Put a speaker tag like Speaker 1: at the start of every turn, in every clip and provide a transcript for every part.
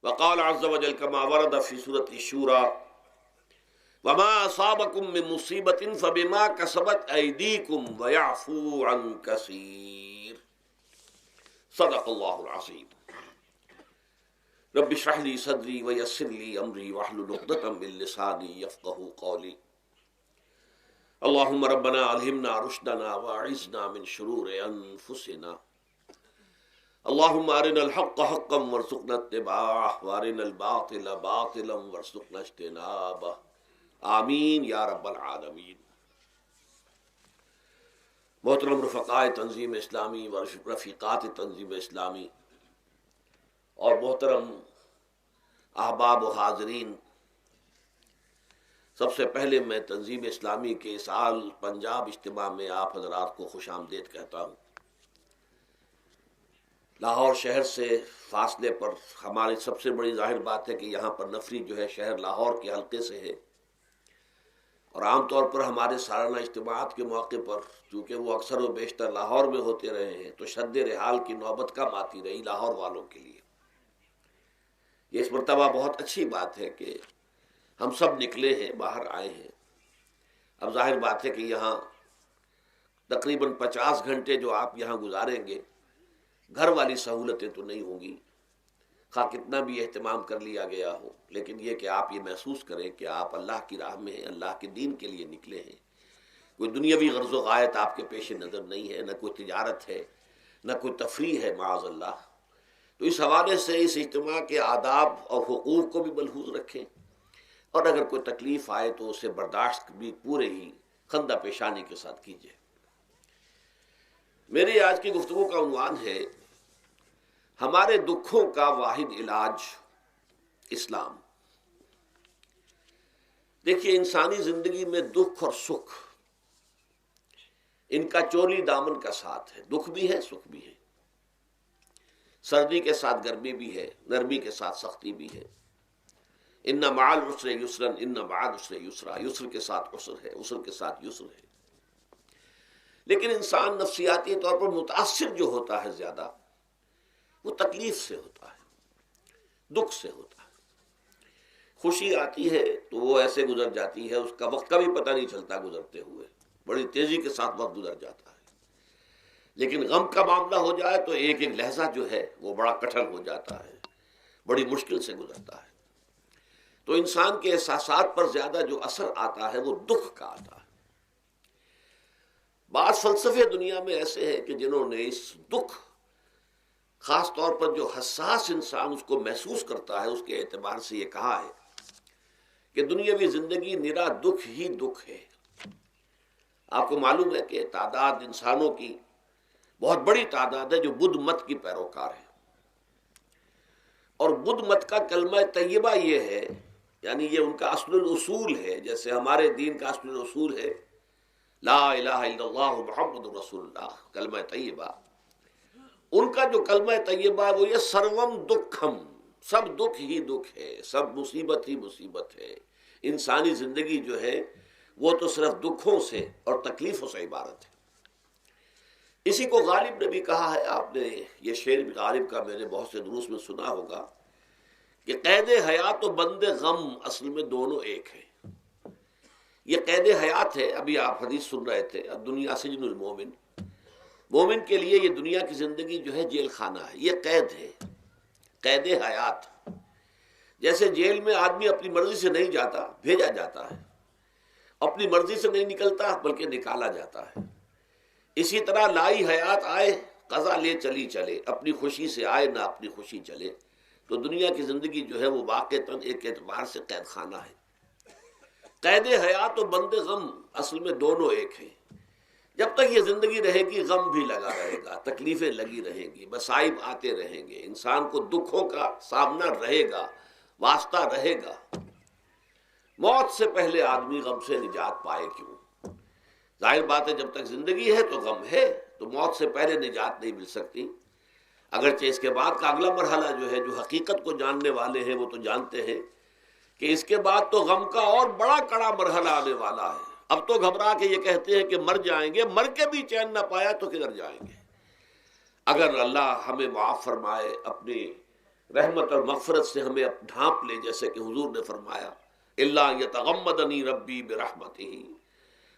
Speaker 1: وقال عز وجل كما ورد في سورة الشورى وما أصابكم من مصيبة فبما كسبت أيديكم ويعفو عن كثير صدق الله العظيم. رب اشرح لي صدري ويسر لي أمري واحلل عقدة من لساني يفقهوا قولي. اللهم ربنا ألهمنا رشدنا وأعذنا من شرور أنفسنا. اللهم أرنا الحق حقا وارزقنا اتباعه وأرنا الباطل باطلا وارزقنا اجتنابه آمین یا رب العالمین. محترم رفقائے تنظیم اسلامی و رفیقات تنظیم اسلامی اور محترم احباب و حاضرین، سب سے پہلے میں تنظیم اسلامی کے سال پنجاب اجتماع میں آپ حضرات کو خوش آمدید کہتا ہوں. لاہور شہر سے فاصلے پر ہماری سب سے بڑی ظاہر بات ہے کہ یہاں پر نفری جو ہے شہر لاہور کے حلقے سے ہے، اور عام طور پر ہمارے سالانہ اجتماعات کے موقع پر چونکہ وہ اکثر و بیشتر لاہور میں ہوتے رہے ہیں تو شد رحال کی نوبت کم آتی رہی لاہور والوں کے لیے. یہ اس مرتبہ بہت اچھی بات ہے کہ ہم سب نکلے ہیں، باہر آئے ہیں. اب ظاہر بات ہے کہ یہاں تقریباً 50 گھنٹے جو آپ یہاں گزاریں گے، گھر والی سہولتیں تو نہیں ہوں گی، خواہ کتنا بھی اہتمام کر لیا گیا ہو، لیکن یہ کہ آپ یہ محسوس کریں کہ آپ اللہ کی راہ میں ہیں، اللہ کے دین کے لیے نکلے ہیں. کوئی دنیاوی غرض و غایت آپ کے پیش نظر نہیں ہے، نہ کوئی تجارت ہے، نہ کوئی تفریح ہے معاذ اللہ. تو اس حوالے سے اس اجتماع کے آداب اور حقوق کو بھی ملحوظ رکھیں، اور اگر کوئی تکلیف آئے تو اسے برداشت بھی پورے ہی خندہ پیشانی کے ساتھ کیجیے. میری آج کی گفتگو کا عنوان ہے ہمارے دکھوں کا واحد علاج اسلام. دیکھیے، انسانی زندگی میں دکھ اور سکھ ان کا چولی دامن کا ساتھ ہے. دکھ بھی ہے، سکھ بھی ہے، سردی کے ساتھ گرمی بھی ہے، نرمی کے ساتھ سختی بھی ہے. ان مع العسر یسرا ان مع العسر یسرا، یسر کے ساتھ عسر ہے، عسر کے ساتھ یسر ہے. لیکن انسان نفسیاتی طور پر متاثر جو ہوتا ہے زیادہ، وہ تکلیف سے ہوتا ہے، دکھ سے ہوتا ہے. خوشی آتی ہے تو وہ ایسے گزر جاتی ہے، اس کا وقت کا بھی پتہ نہیں چلتا، گزرتے ہوئے بڑی تیزی کے ساتھ وقت گزر جاتا ہے. لیکن غم کا معاملہ ہو جائے تو ایک ایک لحظہ جو ہے وہ بڑا کٹھن ہو جاتا ہے، بڑی مشکل سے گزرتا ہے. تو انسان کے احساسات پر زیادہ جو اثر آتا ہے وہ دکھ کا آتا ہے. بعض فلسفے دنیا میں ایسے ہیں کہ جنہوں نے اس دکھ، خاص طور پر جو حساس انسان اس کو محسوس کرتا ہے، اس کے اعتبار سے یہ کہا ہے کہ دنیاوی زندگی نرا دکھ ہی دکھ ہے. آپ کو معلوم ہے کہ تعداد انسانوں کی بہت بڑی تعداد ہے جو بدھ مت کی پیروکار ہے، اور بدھ مت کا کلمہ طیبہ یہ ہے، یعنی یہ ان کا اصل الاصول ہے. جیسے ہمارے دین کا اصل الاصول ہے لا الہ الا اللہ محمد رسول اللہ، کلمہ طیبہ. ان کا جو کلمہ طیبہ ہے وہ یہ سروم دکھم، سب دکھ ہی دکھ ہے، سب مصیبت ہی مصیبت ہے. انسانی زندگی جو ہے وہ تو صرف دکھوں سے اور تکلیفوں سے عبارت ہے. اسی کو غالب نے بھی کہا ہے، آپ نے یہ شعر بھی غالب کا میں نے بہت سے دروس میں سنا ہوگا کہ قید حیات و بند غم اصل میں دونوں ایک ہیں. یہ قید حیات ہے. ابھی آپ حدیث سن رہے تھے الدنیا سجن المومن، مومن کے لیے یہ دنیا کی زندگی جو ہے جیل خانہ ہے، یہ قید ہے، قید حیات. جیسے جیل میں آدمی اپنی مرضی سے نہیں جاتا، بھیجا جاتا ہے، اپنی مرضی سے نہیں نکلتا بلکہ نکالا جاتا ہے. اسی طرح لائی حیات آئے قضا لے چلی چلے، اپنی خوشی سے آئے نہ اپنی خوشی چلے. تو دنیا کی زندگی جو ہے وہ واقعتاً ایک اعتبار سے قید خانہ ہے. قید حیات و بند غم اصل میں دونوں ایک ہیں. جب تک یہ زندگی رہے گی غم بھی لگا رہے گا، تکلیفیں لگی رہیں گی، مصائب آتے رہیں گے، انسان کو دکھوں کا سامنا رہے گا، واسطہ رہے گا. موت سے پہلے آدمی غم سے نجات پائے کیوں؟ ظاہر بات ہے جب تک زندگی ہے تو غم ہے، تو موت سے پہلے نجات نہیں مل سکتی. اگرچہ اس کے بعد کا اگلا مرحلہ جو ہے، جو حقیقت کو جاننے والے ہیں وہ تو جانتے ہیں کہ اس کے بعد تو غم کا اور بڑا کڑا مرحلہ آنے والا ہے. اب تو گھبرا کے یہ کہتے ہیں کہ مر جائیں گے، مر کے بھی چین نہ پایا تو کدھر جائیں گے. اگر اللہ ہمیں معاف فرمائے، اپنی رحمت اور مغفرت سے ہمیں ڈھانپ لے، جیسے کہ حضور نے فرمایا الا یتغمدنی ربی برحمتہ،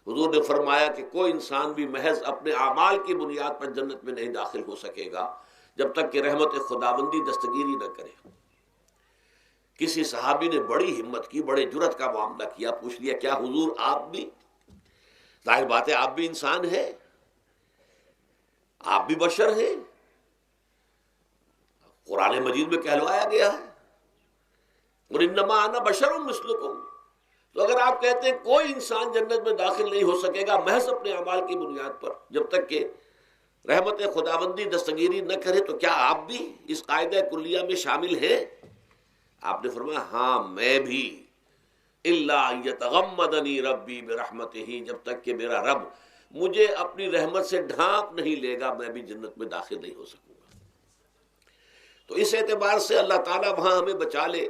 Speaker 1: حضور نے فرمایا کہ کوئی انسان بھی محض اپنے اعمال کی بنیاد پر جنت میں نہیں داخل ہو سکے گا جب تک کہ رحمت خداوندی دستگیری نہ کرے۔ کسی صحابی نے بڑی ہمت کی، بڑے جرت کا معاملہ کیا، پوچھ لیا کیا حضور آپ بھی؟ ظاہر بات ہے آپ بھی انسان ہیں، آپ بھی بشر ہیں، قرآن مجید میں کہلوایا گیا ہے اور انما انا بشر مثلکم۔ تو اگر آپ کہتے ہیں کوئی انسان جنت میں داخل نہیں ہو سکے گا محض اپنے اعمال کی بنیاد پر جب تک کہ رحمت خداوندی دستگیری نہ کرے، تو کیا آپ بھی اس قاعدہ کلیہ میں شامل ہیں؟ آپ نے فرمایا ہاں میں بھی، الا یتغمدنی ربی برحمتہ، جب تک کہ میرا رب مجھے اپنی رحمت سے ڈھانپ نہیں لے گا میں بھی جنت میں داخل نہیں ہو سکوں گا۔ تو اس اعتبار سے اللہ تعالیٰ وہاں ہمیں بچا لے،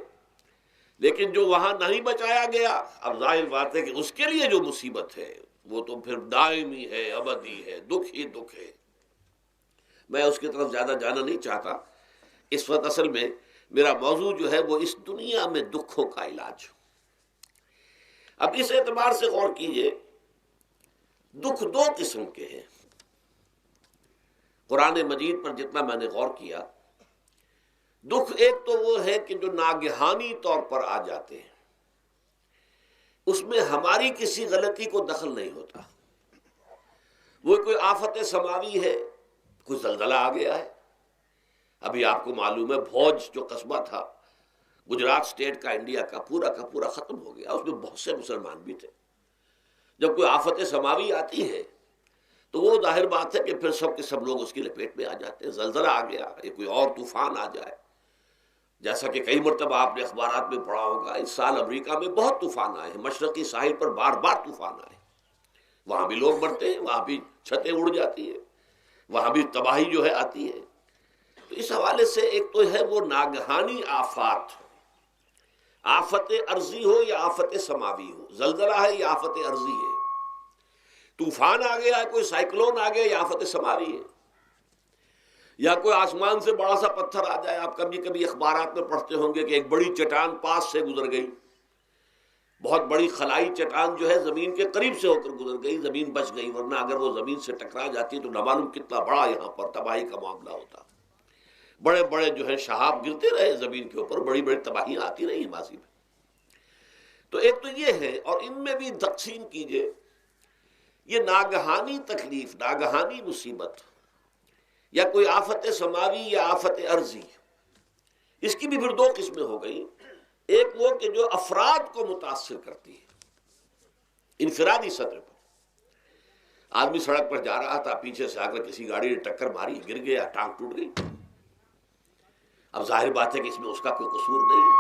Speaker 1: لیکن جو وہاں نہیں بچایا گیا، اب ظاہر بات ہے کہ اس کے لیے جو مصیبت ہے وہ تو پھر دائمی ہے، ابدی ہے، دکھ ہی دکھ ہے۔ میں اس کی طرف زیادہ جانا نہیں چاہتا، اس وقت اصل میں میرا موضوع جو ہے وہ اس دنیا میں دکھوں کا علاج۔ اب اس اعتبار سے غور کیجئے، دکھ دو قسم کے ہیں۔ قرآن مجید پر جتنا میں نے غور کیا، دکھ ایک تو وہ ہے کہ جو ناگہانی طور پر آ جاتے ہیں، اس میں ہماری کسی غلطی کو دخل نہیں ہوتا۔ وہ کوئی آفت سماوی ہے، کوئی زلزلہ آ گیا ہے۔ ابھی آپ کو معلوم ہے بھوج جو قصبہ تھا گجرات سٹیٹ کا، انڈیا کا پورا ختم ہو گیا، اس میں بہت سے مسلمان بھی تھے۔ جب کوئی آفت سماوی آتی ہے تو وہ ظاہر بات ہے کہ پھر سب کے سب لوگ اس کی لپیٹ میں آ جاتے ہیں۔ زلزلہ آ گیا یا کوئی اور طوفان آ جائے، جیسا کہ کئی مرتبہ آپ نے اخبارات میں پڑھا ہوگا، اس سال امریکہ میں بہت طوفان آئے ہیں، مشرقی ساحل پر بار بار طوفان آئے، وہاں بھی لوگ مرتے ہیں، وہاں بھی چھتیں اڑ جاتی ہیں، وہاں بھی تباہی جو ہے آتی ہے۔ تو اس حوالے سے ایک تو ہے وہ ناگہانی آفات، آفت ارضی ہو یا آفت سماوی ہو، زلزلہ ہے یا آفت ارضی ہے، طوفان آ گیا ہے، کوئی سائیکلون آ گیا یا آفت سماوی ہے، یا کوئی آسمان سے بڑا سا پتھر آ جائے۔ آپ کبھی کبھی اخبارات میں پڑھتے ہوں گے کہ ایک بڑی چٹان پاس سے گزر گئی، بہت بڑی خلائی چٹان جو ہے زمین کے قریب سے ہو کر گزر گئی، زمین بچ گئی، ورنہ اگر وہ زمین سے ٹکرا جاتی تو نہ معلوم کتنا بڑا یہاں پر تباہی کا معاملہ ہوتا۔ بڑے بڑے جو ہے شہاب گرتے رہے زمین کے اوپر، بڑی بڑی تباہیاں آتی رہی ماضی میں۔ تو ایک تو یہ ہے، اور ان میں بھی تقسیم کیجئے، یہ ناگہانی تکلیف، ناگہانی مصیبت، یا کوئی آفت سماوی یا آفت ارضی، اس کی بھی پھر دو قسمیں ہو گئی۔ ایک وہ کہ جو افراد کو متاثر کرتی ہے انفرادی سطح پر، آدمی سڑک پر جا رہا تھا، پیچھے سے آ کر کسی گاڑی نے ٹکر ماری، گر گیا، ٹانگ ٹوٹ گئی۔ اب ظاہر بات ہے کہ اس میں اس کا کوئی قصور نہیں ہے،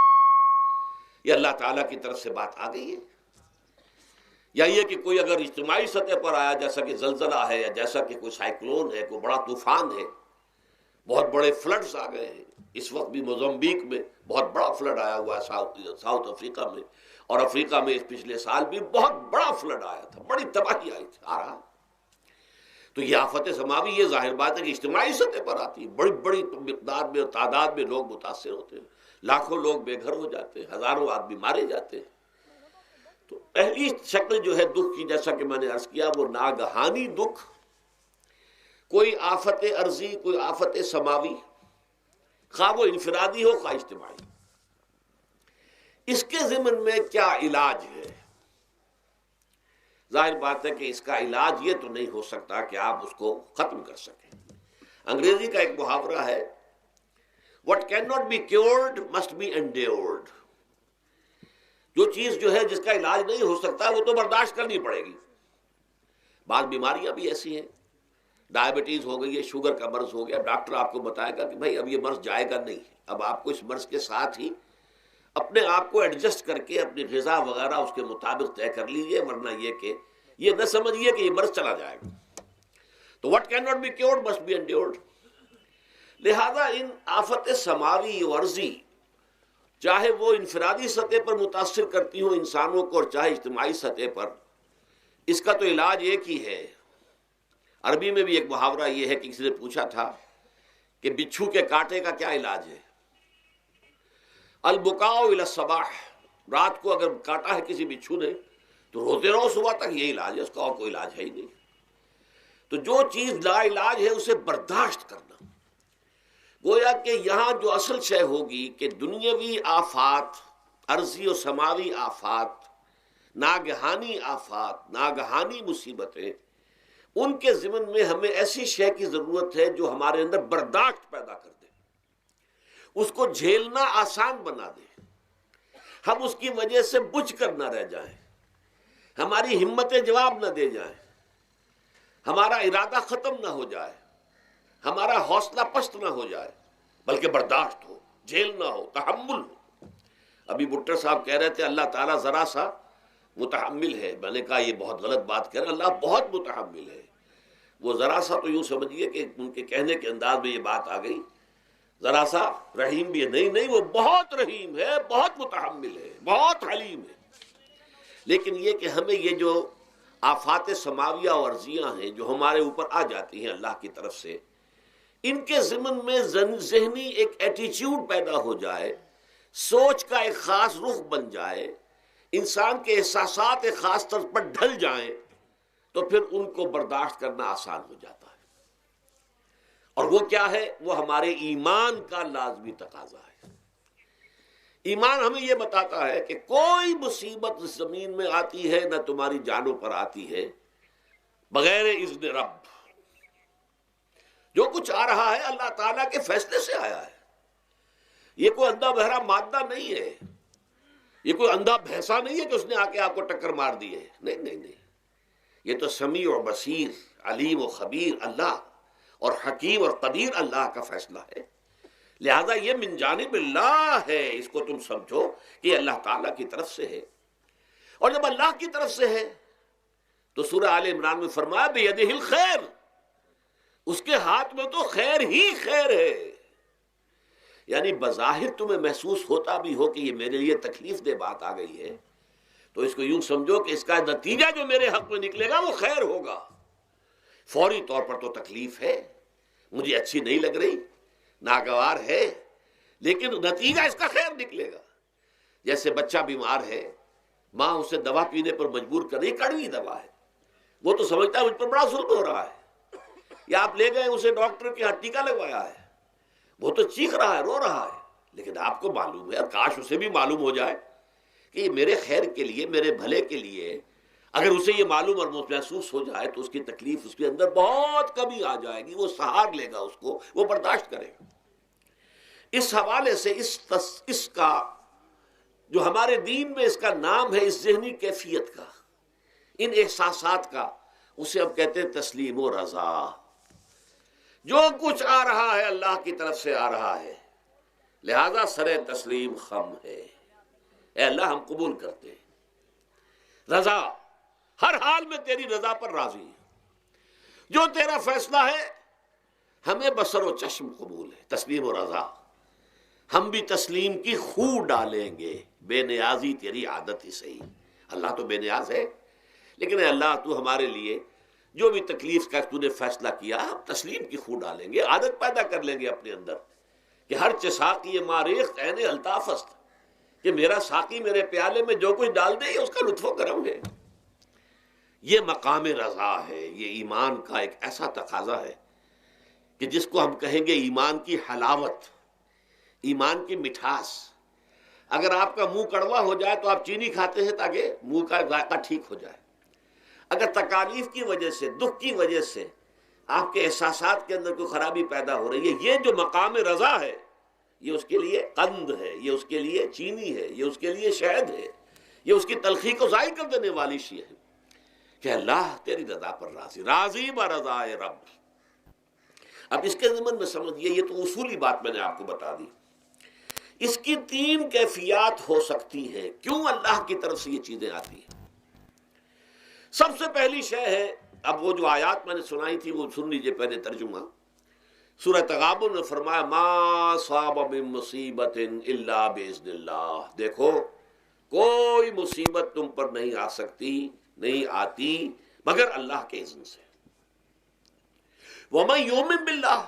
Speaker 1: یہ اللہ تعالیٰ کی طرف سے بات آ گئی ہے۔ یا یہ کہ کوئی اگر اجتماعی سطح پر آیا، جیسا کہ زلزلہ ہے، یا جیسا کہ کوئی سائیکلون ہے، کوئی بڑا طوفان ہے، بہت بڑے فلڈز آ گئے ہیں۔ اس وقت بھی موزمبیق میں بہت بڑا فلڈ آیا ہوا ہے، ساؤتھ افریقہ میں، اور افریقہ میں پچھلے سال بھی بہت بڑا فلڈ آیا تھا، بڑی تباہی آئی تھی، آ رہا۔ تو یہ آفت سماوی، یہ ظاہر بات ہے کہ اجتماعی سطح پر آتی ہے، بڑی بڑی مقدار میں، تعداد میں لوگ متاثر ہوتے ہیں، لاکھوں لوگ بے گھر ہو جاتے ہیں، ہزاروں آدمی مارے جاتے ہیں۔ تو پہلی شکل جو ہے دکھ کی، جیسا کہ میں نے عرض کیا، وہ ناگہانی دکھ، کوئی آفت ارضی، کوئی آفت سماوی، خواہ وہ انفرادی ہو خواہ اجتماعی۔ اس کے ضمن میں کیا علاج ہے؟ ظاہر بات ہے کہ اس کا علاج یہ تو نہیں ہو سکتا کہ آپ اس کو ختم کر سکیں۔ انگریزی کا ایک محاورہ ہے، what cannot be cured must be endured۔ جو چیز جو ہے جس کا علاج نہیں ہو سکتا وہ تو برداشت کرنی پڑے گی۔ بعض بیماریاں بھی ایسی ہیں، ڈائبٹیز ہو گئی ہے، شوگر کا مرض ہو گیا، ڈاکٹر آپ کو بتائے گا کہ بھائی اب یہ مرض جائے گا نہیں، اب آپ کو اس مرض کے ساتھ ہی اپنے آپ کو ایڈجسٹ کر کے اپنی غذا وغیرہ اس کے مطابق طے کر لیجئے، ورنہ یہ کہ یہ نہ سمجھیے کہ یہ مرض چلا جائے گا۔ تو what cannot be cured must be endured۔ لہذا ان آفت سماوی و ارضی، چاہے وہ انفرادی سطح پر متاثر کرتی ہوں انسانوں کو، اور چاہے اجتماعی سطح پر، اس کا تو علاج ایک ہی ہے۔ عربی میں بھی ایک محاورہ یہ ہے کہ کسی نے پوچھا تھا کہ بچھو کے کانٹے کا کیا علاج ہے؟ البکاء الی الصباح، رات کو اگر کاٹا ہے کسی بچھو نے تو روتے رہو صبح تک، یہ علاج ہے، اس کا اور کوئی علاج ہے ہی نہیں۔ تو جو چیز لا علاج ہے اسے برداشت کرنا، گویا کہ یہاں جو اصل شے ہوگی کہ دنیاوی آفات، عرضی و سماوی آفات، ناگہانی آفات، ناگہانی مصیبتیں، ان کے ضمن میں ہمیں ایسی شے کی ضرورت ہے جو ہمارے اندر برداشت پیدا کر دے، اس کو جھیلنا آسان بنا دے، ہم اس کی وجہ سے بجھ کر نہ رہ جائیں، ہماری ہمتیں جواب نہ دے جائیں، ہمارا ارادہ ختم نہ ہو جائے، ہمارا حوصلہ پست نہ ہو جائے، بلکہ برداشت ہو، جھیلنا ہو، تحمل ہو۔ ابھی بھٹر صاحب کہہ رہے تھے اللہ تعالیٰ ذرا سا متحمل ہے، میں نے کہا یہ بہت غلط بات کہہ رہے ہیں، اللہ بہت متحمل ہے۔ وہ ذرا سا تو یوں سمجھیے کہ ان کے کہنے کے انداز میں یہ بات آ گئی، ذرا سا رحیم بھی ہے، نہیں وہ بہت رحیم ہے، بہت متحمل ہے، بہت حلیم ہے۔ لیکن یہ کہ ہمیں یہ جو آفات سماویہ اور عرضیہ ہیں جو ہمارے اوپر آ جاتی ہیں اللہ کی طرف سے، ان کے ضمن میں ذہنی ایک ایٹیچیوڈ پیدا ہو جائے، سوچ کا ایک خاص رخ بن جائے، انسان کے احساسات ایک خاص طرز پر ڈھل جائیں، تو پھر ان کو برداشت کرنا آسان ہو جاتا ہے۔ اور وہ کیا ہے؟ وہ ہمارے ایمان کا لازمی تقاضا ہے۔ ایمان ہمیں یہ بتاتا ہے کہ کوئی مصیبت اس زمین میں آتی ہے نہ تمہاری جانوں پر آتی ہے بغیر اذن رب۔ جو کچھ آ رہا ہے اللہ تعالیٰ کے فیصلے سے آیا ہے، یہ کوئی اندھا بہرا مادہ نہیں ہے، یہ کوئی اندھا بھینسا نہیں ہے کہ اس نے آ کے آپ کو ٹکر مار دی ہے، نہیں، یہ تو سمیع و بصیر، علیم و خبیر اللہ اور حکیم اور قدیر اللہ کا فیصلہ ہے۔ لہذا یہ من جانب اللہ ہے، اس کو تم سمجھو کہ اللہ تعالیٰ کی طرف سے ہے۔ اور جب اللہ کی طرف سے ہے تو سورہ آل عمران میں فرمایا بیدہ الخیر، اس کے ہاتھ میں تو خیر ہی خیر ہے۔ یعنی بظاہر تمہیں محسوس ہوتا بھی ہو کہ یہ میرے لیے تکلیف دہ بات آ گئی ہے، تو اس کو یوں سمجھو کہ اس کا نتیجہ جو میرے حق میں نکلے گا وہ خیر ہوگا۔ فوری طور پر تو تکلیف ہے، مجھے اچھی نہیں لگ رہی، ناگوار ہے، لیکن نتیجہ اس کا خیر نکلے گا۔ جیسے بچہ بیمار ہے، ماں اسے دوا پینے پر مجبور کر رہی، کڑوی دوا ہے، وہ تو سمجھتا ہے مجھ پر بڑا ظلم ہو رہا ہے، یا آپ لے گئے اسے ڈاکٹر کے ہاں ٹیکہ لگوایا ہے، وہ تو چیخ رہا ہے، رو رہا ہے، لیکن آپ کو معلوم ہے، کاش اسے بھی معلوم ہو جائے کہ یہ میرے خیر کے لیے، میرے بھلے کے لیے، اگر اسے یہ معلوم اور محسوس ہو جائے تو اس کی تکلیف اس کے اندر بہت کمی آ جائے گی، وہ سہار لے گا، اس کو وہ برداشت کرے گا۔ اس حوالے سے اس کا جو ہمارے دین میں اس کا نام ہے، اس ذہنی کیفیت کا، ان احساسات کا، اسے اب کہتے ہیں تسلیم و رضا۔ جو کچھ آ رہا ہے اللہ کی طرف سے آ رہا ہے، لہذا سر تسلیم خم ہے، اے اللہ ہم قبول کرتے ہیں، رضا، ہر حال میں تیری رضا پر راضی ہیں، جو تیرا فیصلہ ہے ہمیں بصر و چشم قبول ہے، تسلیم و رضا۔ ہم بھی تسلیم کی خو ڈالیں گے، بے نیازی تیری عادت ہی صحیح۔ اللہ تو بے نیاز ہے، لیکن اے اللہ تو ہمارے لیے جو بھی تکلیف کا تو نے فیصلہ کیا، ہم تسلیم کی خو ڈالیں گے، عادت پیدا کر لیں گے اپنے اندر کہ ہر ساقی ماریخت عین الطاف است، کہ میرا ساقی میرے پیالے میں جو کچھ ڈال دے یہ اس کا لطف و کرم ہے۔ یہ مقام رضا ہے، یہ ایمان کا ایک ایسا تقاضا ہے کہ جس کو ہم کہیں گے ایمان کی حلاوت، ایمان کی مٹھاس۔ اگر آپ کا منہ کڑوا ہو جائے تو آپ چینی کھاتے ہیں تاکہ منہ کا ذائقہ ٹھیک ہو جائے۔ اگر تکالیف کی وجہ سے، دکھ کی وجہ سے آپ کے احساسات کے اندر کوئی خرابی پیدا ہو رہی ہے، یہ جو مقام رضا ہے یہ اس کے لیے قند ہے، یہ اس کے لیے چینی ہے، یہ اس کے لیے شہد ہے، یہ اس کی تلخی کو ضائع کر دینے والی شے ہے کہ اللہ تیری رضا پر راضی، راضی برضائے رب۔ اب اس کے ضمن میں سمجھئے، یہ تو اصولی بات میں نے آپ کو بتا دی، اس کی 3 کیفیات ہو سکتی ہیں کیوں اللہ کی طرف سے یہ چیزیں آتی ہیں۔ سب سے پہلی شے ہے، اب وہ جو آیات میں نے سنائی تھی وہ سن لیجئے پہلے ترجمہ۔ سورہ تغابن میں فرمایا ما صاب من مصیبت الا باذن اللہ، دیکھو کوئی مصیبت تم پر نہیں آ سکتی، نہیں آتی مگر اللہ کے اذن سے۔ ومن یؤمن باللہ،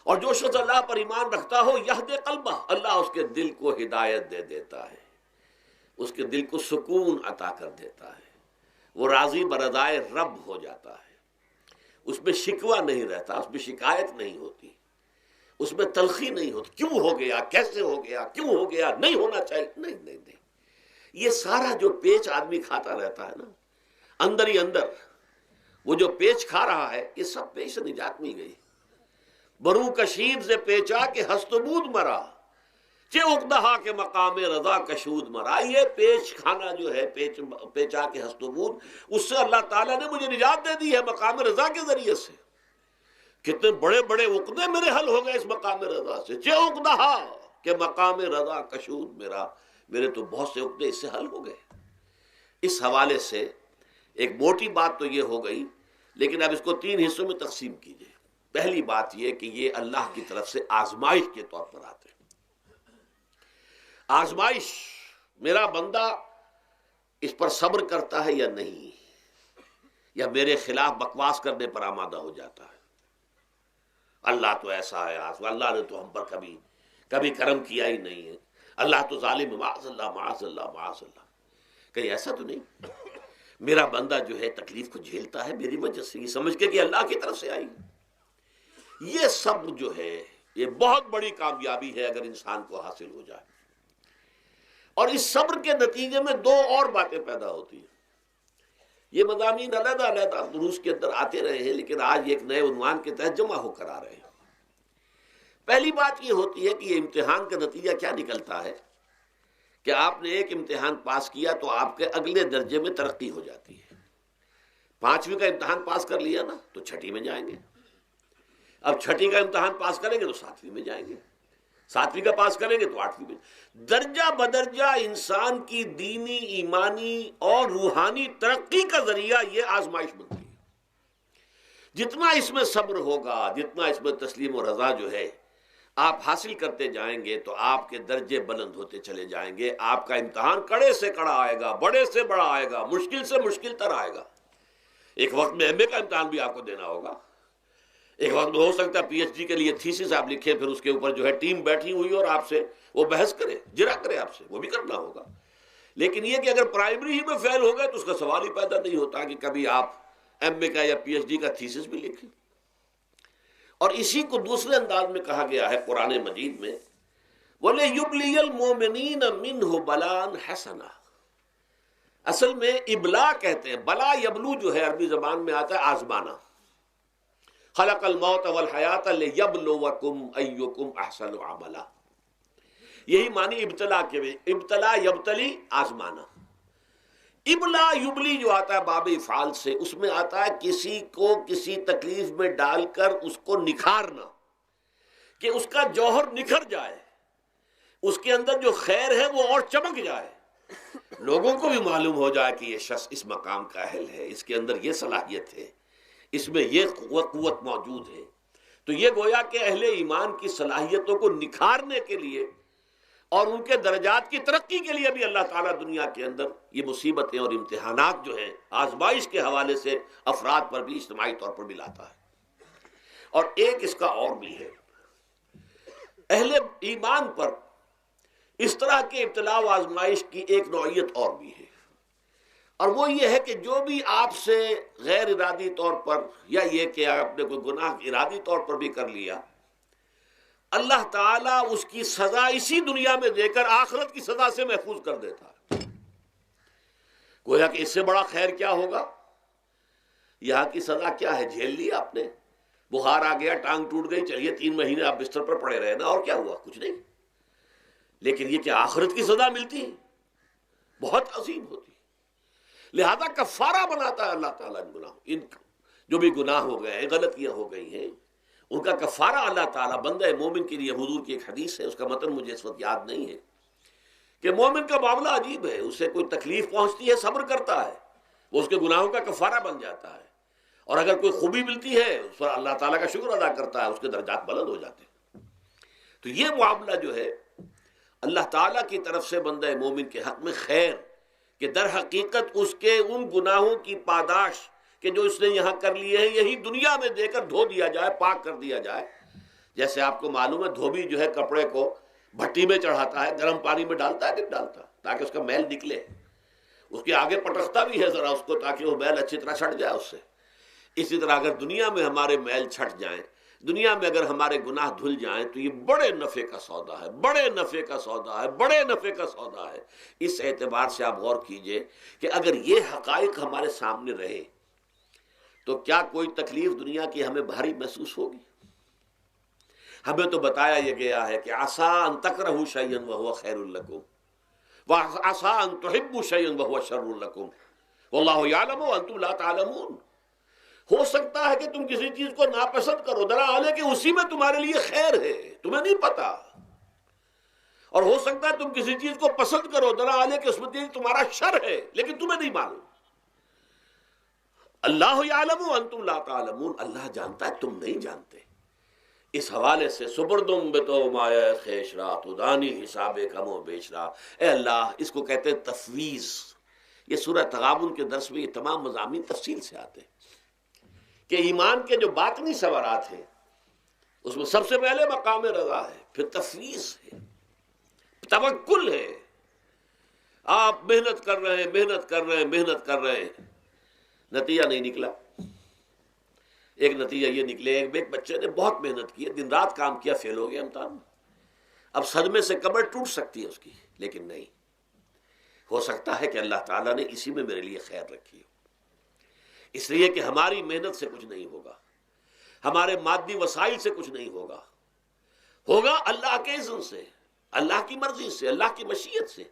Speaker 1: اور جو شخص اللہ پر ایمان رکھتا ہو یہدی قلبہ، اللہ اس کے دل کو ہدایت دے دیتا ہے، اس کے دل کو سکون عطا کر دیتا ہے، وہ راضی برضائے رب ہو جاتا ہے، اس میں شکوہ نہیں رہتا، اس میں شکایت نہیں ہوتی، اس میں تلخی نہیں ہوتی، کیوں ہو گیا، کیسے ہو گیا، کیوں ہو گیا، نہیں ہونا چاہیے، نہیں نہیں نہیں۔ یہ سارا جو پیچ آدمی کھاتا رہتا ہے نا اندر ہی اندر، وہ جو پیچ کھا رہا ہے، یہ سب پیچ سے نجات مل گئی۔ برو کشید سے پیچا کے ہستبود مرا، چے اقدہا کے مقام رضا کشود مرا۔ یہ پیچ کھانا جو ہے، پیچا کے ہستبود، اس سے اللہ تعالیٰ نے مجھے نجات دے دی ہے مقام رضا کے ذریعے سے۔ کتنے بڑے بڑے عقدے میرے حل ہو گئے اس مقام رضا سے، چے اقدہا کے مقام رضا کشود میرا، میرے تو بہت سے عقدے اس سے حل ہو گئے۔ اس حوالے سے ایک موٹی بات تو یہ ہو گئی، لیکن اب اس کو 3 حصوں میں تقسیم کیجئے۔ پہلی بات یہ کہ یہ اللہ کی طرف سے آزمائش کے طور پر آتے ہیں۔ آزمائش، میرا بندہ اس پر صبر کرتا ہے یا نہیں، یا میرے خلاف بکواس کرنے پر آمادہ ہو جاتا ہے۔ اللہ تو ایسا ہے، اللہ نے تو ہم پر کبھی کرم کیا ہی نہیں ہے، اللہ تو ظالم ہے، معاذ اللہ معاذ اللہ معاذ اللہ۔ کہیں ایسا تو نہیں، میرا بندہ جو ہے تکلیف کو جھیلتا ہے میری وجہ سے، یہ سمجھ کے کہ اللہ کی طرف سے آئی۔ یہ صبر جو ہے یہ بہت بڑی کامیابی ہے اگر انسان کو حاصل ہو جائے۔ اور اس صبر کے نتیجے میں 2 اور باتیں پیدا ہوتی ہیں۔ یہ مضامین علیحدہ علیحدہ دروس کے اندر آتے رہے ہیں، لیکن آج ایک نئے عنوان کے تحت جمع ہو کر آ رہے ہیں۔ پہلی بات یہ ہوتی ہے کہ یہ امتحان کا نتیجہ کیا نکلتا ہے کہ آپ نے ایک امتحان پاس کیا تو آپ کے اگلے درجے میں ترقی ہو جاتی ہے۔ 5ویں کا امتحان پاس کر لیا نا تو 6ٹھی میں جائیں گے، اب 6ٹھی کا امتحان پاس کریں گے تو 7ویں میں جائیں گے، 7ویں کا پاس کریں گے تو 8ویں میں۔ درجہ بدرجہ انسان کی دینی، ایمانی اور روحانی ترقی کا ذریعہ یہ آزمائش بنتی ہے۔ جتنا اس میں صبر ہوگا، جتنا اس میں تسلیم و رضا جو ہے آپ حاصل کرتے جائیں گے تو آپ کے درجے بلند ہوتے چلے جائیں گے۔ آپ کا امتحان کڑے سے کڑا آئے گا، بڑے سے بڑا آئے گا، مشکل سے مشکل تر آئے گا۔ ایک وقت میں MA کا امتحان بھی آپ کو دینا ہوگا، ایک وقت میں ہو سکتا ہے PhD کے لیے تھیسس آپ لکھیں، پھر اس کے اوپر جو ہے ٹیم بیٹھی ہوئی اور آپ سے وہ بحث کرے، جرا کرے آپ سے، وہ بھی کرنا ہوگا۔ لیکن یہ کہ اگر پرائمری ہی میں فیل ہو گئے تو اس کا سوال ہی پیدا نہیں ہوتا کہ کبھی آپ MA کا یا PhD کا تھیسس بھی لکھیں۔ اور اسی کو دوسرے انداز میں کہا گیا ہے قرآن مجید میں، وَلِيُبْلِيَ الْمُؤْمِنِينَ مِنْهُ بَلَاءً حَسَنًا۔ اصل میں ابلا کہتے ہیں، بلا یبلو جو ہے عربی زبان میں آتا ہے آزمانا۔ خلق الموت والحیات لیبلوکم ایکم احسن عملا، یہی معنی ابتلا کے، ابتلا یبتلی آزمانا۔ ابلا یبلی جو آتا ہے باب افعال سے، اس میں آتا ہے کسی کو کسی تکلیف میں ڈال کر اس کو نکھارنا، کہ اس کا جوہر نکھر جائے، اس کے اندر جو خیر ہے وہ اور چمک جائے، لوگوں کو بھی معلوم ہو جائے کہ یہ شخص اس مقام کا اہل ہے، اس کے اندر یہ صلاحیت ہے، اس میں یہ قوت موجود ہے۔ تو یہ گویا کہ اہل ایمان کی صلاحیتوں کو نکھارنے کے لیے اور ان کے درجات کی ترقی کے لیے بھی اللہ تعالیٰ دنیا کے اندر یہ مصیبتیں اور امتحانات جو ہیں آزمائش کے حوالے سے افراد پر بھی اجتماعی طور پر بھی لاتا ہے۔ اور ایک اس کا اور بھی ہے، اہل ایمان پر اس طرح کے ابتلاء و آزمائش کی ایک نوعیت اور بھی ہے، اور وہ یہ ہے کہ جو بھی آپ سے غیر ارادی طور پر، یا یہ کہ آپ نے کوئی گناہ ارادی طور پر بھی کر لیا، اللہ تعالیٰ اس کی سزا اسی دنیا میں دے کر آخرت کی سزا سے محفوظ کر دیتا ہے۔ گویا کہ اس سے بڑا خیر کیا ہوگا؟ یہاں کی سزا کیا ہے؟ جھیل لی آپ نے، بخار آ گیا، ٹانگ ٹوٹ گئی، چلیے 3 مہینے آپ بستر پر پڑے رہے نا، اور کیا ہوا؟ کچھ نہیں۔ لیکن یہ کہ آخرت کی سزا ملتی بہت عظیم ہوتی، لہذا کفارہ بناتا ہے اللہ تعالیٰ ان گناہوں، ان جو بھی گناہ ہو گئے ہیں، غلطیاں ہو گئی ہیں، ان کا کفارہ اللہ تعالیٰ بندہ مومن کے لیے، حضور کی ایک حدیث ہے، اس کا متن مجھے اس وقت یاد نہیں ہے، کہ مومن کا معاملہ عجیب ہے، اسے کوئی تکلیف پہنچتی ہے صبر کرتا ہے، وہ اس کے گناہوں کا کفارہ بن جاتا ہے، اور اگر کوئی خوبی ملتی ہے اس پر اللہ تعالیٰ کا شکر ادا کرتا ہے، اس کے درجات بلند ہو جاتے ہیں۔ تو یہ معاملہ جو ہے اللہ تعالیٰ کی طرف سے بندہ مومن کے حق میں خیر، کہ در حقیقت اس کے ان گناہوں کی پاداش کہ جو اس نے یہاں کر لیے ہیں، یہی دنیا میں دے کر دھو دیا جائے، پاک کر دیا جائے، جیسے آپ کو معلوم ہے دھوبی جو ہے کپڑے کو بھٹی میں چڑھاتا ہے، گرم پانی میں ڈالتا ہے کہ ڈالتا، تاکہ اس کا میل نکلے، اس کے آگے پٹکتا بھی ہے ذرا اس کو تاکہ وہ میل اچھی طرح چھٹ جائے اس سے۔ اسی طرح اگر دنیا میں ہمارے میل چھٹ جائیں، دنیا میں اگر ہمارے گناہ دھل جائیں تو یہ بڑے نفع کا سودا ہے، بڑے نفع کا سودا ہے، بڑے نفع کا سودا ہے۔ اس اعتبار سے آپ غور کیجئے کہ اگر یہ حقائق ہمارے سامنے رہے تو کیا کوئی تکلیف دنیا کی ہمیں بھاری محسوس ہوگی؟ ہمیں تو بتایا یہ گیا ہے کہ عسیٰ ان تکرہوا شیئا وہو خیر لکم وعسیٰ ان تحبوا شیئا وہو شر لکم واللہ یعلم وانتم لا تعلمون۔ ہو سکتا ہے کہ تم کسی چیز کو ناپسند کرو، درا حال ہے کہ اسی میں تمہارے لیے خیر ہے، تمہیں نہیں پتا، اور ہو سکتا ہے تم کسی چیز کو پسند کرو، درا حال ہے کہ اس میں تمہارا شر ہے لیکن تمہیں نہیں معلوم۔ اللہ یعلم وانتم لا تعلمون، اللہ جانتا ہے تم نہیں جانتے۔ اس حوالے سے سبردم بتو مایا خیش را تو دانی حساب کم و بیش را، اے اللہ، اس کو کہتے ہیں تفویض۔ یہ سورہ تغابن کے درس میں یہ تمام مضامین تفصیل سے آتے ہیں کہ ایمان کے جو باطنی ثمرات ہیں اس میں سب سے پہلے مقام رضا ہے، پھر تفویض ہے، توکل ہے۔ آپ محنت کر رہے ہیں، محنت کر رہے ہیں، محنت کر رہے ہیں، نتیجہ نہیں نکلا۔ ایک نتیجہ یہ نکلے، ایک بچے نے بہت محنت کی، دن رات کام کیا، فیل ہو گیا امتحان میں۔ اب صدمے سے کمر ٹوٹ سکتی ہے اس کی، لیکن نہیں، ہو سکتا ہے کہ اللہ تعالیٰ نے اسی میں میرے لیے خیر رکھی ہو۔ اس لیے کہ ہماری محنت سے کچھ نہیں ہوگا، ہمارے مادی وسائل سے کچھ نہیں ہوگا، ہوگا اللہ کے اذن سے، اللہ کی مرضی سے، اللہ کی مشیت سے۔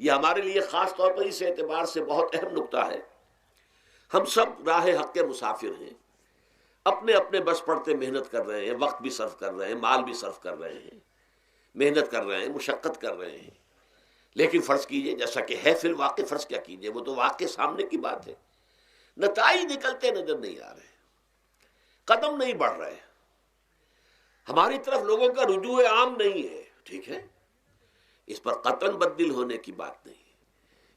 Speaker 1: یہ ہمارے لیے خاص طور پر اس اعتبار سے بہت اہم نکتہ ہے، ہم سب راہ حق کے مسافر ہیں، اپنے اپنے بس پڑتے محنت کر رہے ہیں، وقت بھی صرف کر رہے ہیں، مال بھی صرف کر رہے ہیں، محنت کر رہے ہیں، مشقت کر رہے ہیں، لیکن فرض کیجئے جیسا کہ ہے فی الواقع، فرض کیا کیجئے، وہ تو واقع سامنے کی بات ہے، نتائج نکلتے نظر نہیں آ رہے، قدم نہیں بڑھ رہے، ہماری طرف لوگوں کا رجوع عام نہیں ہے، ٹھیک ہے، اس پر قطعاً بددل ہونے کی بات نہیں ہے،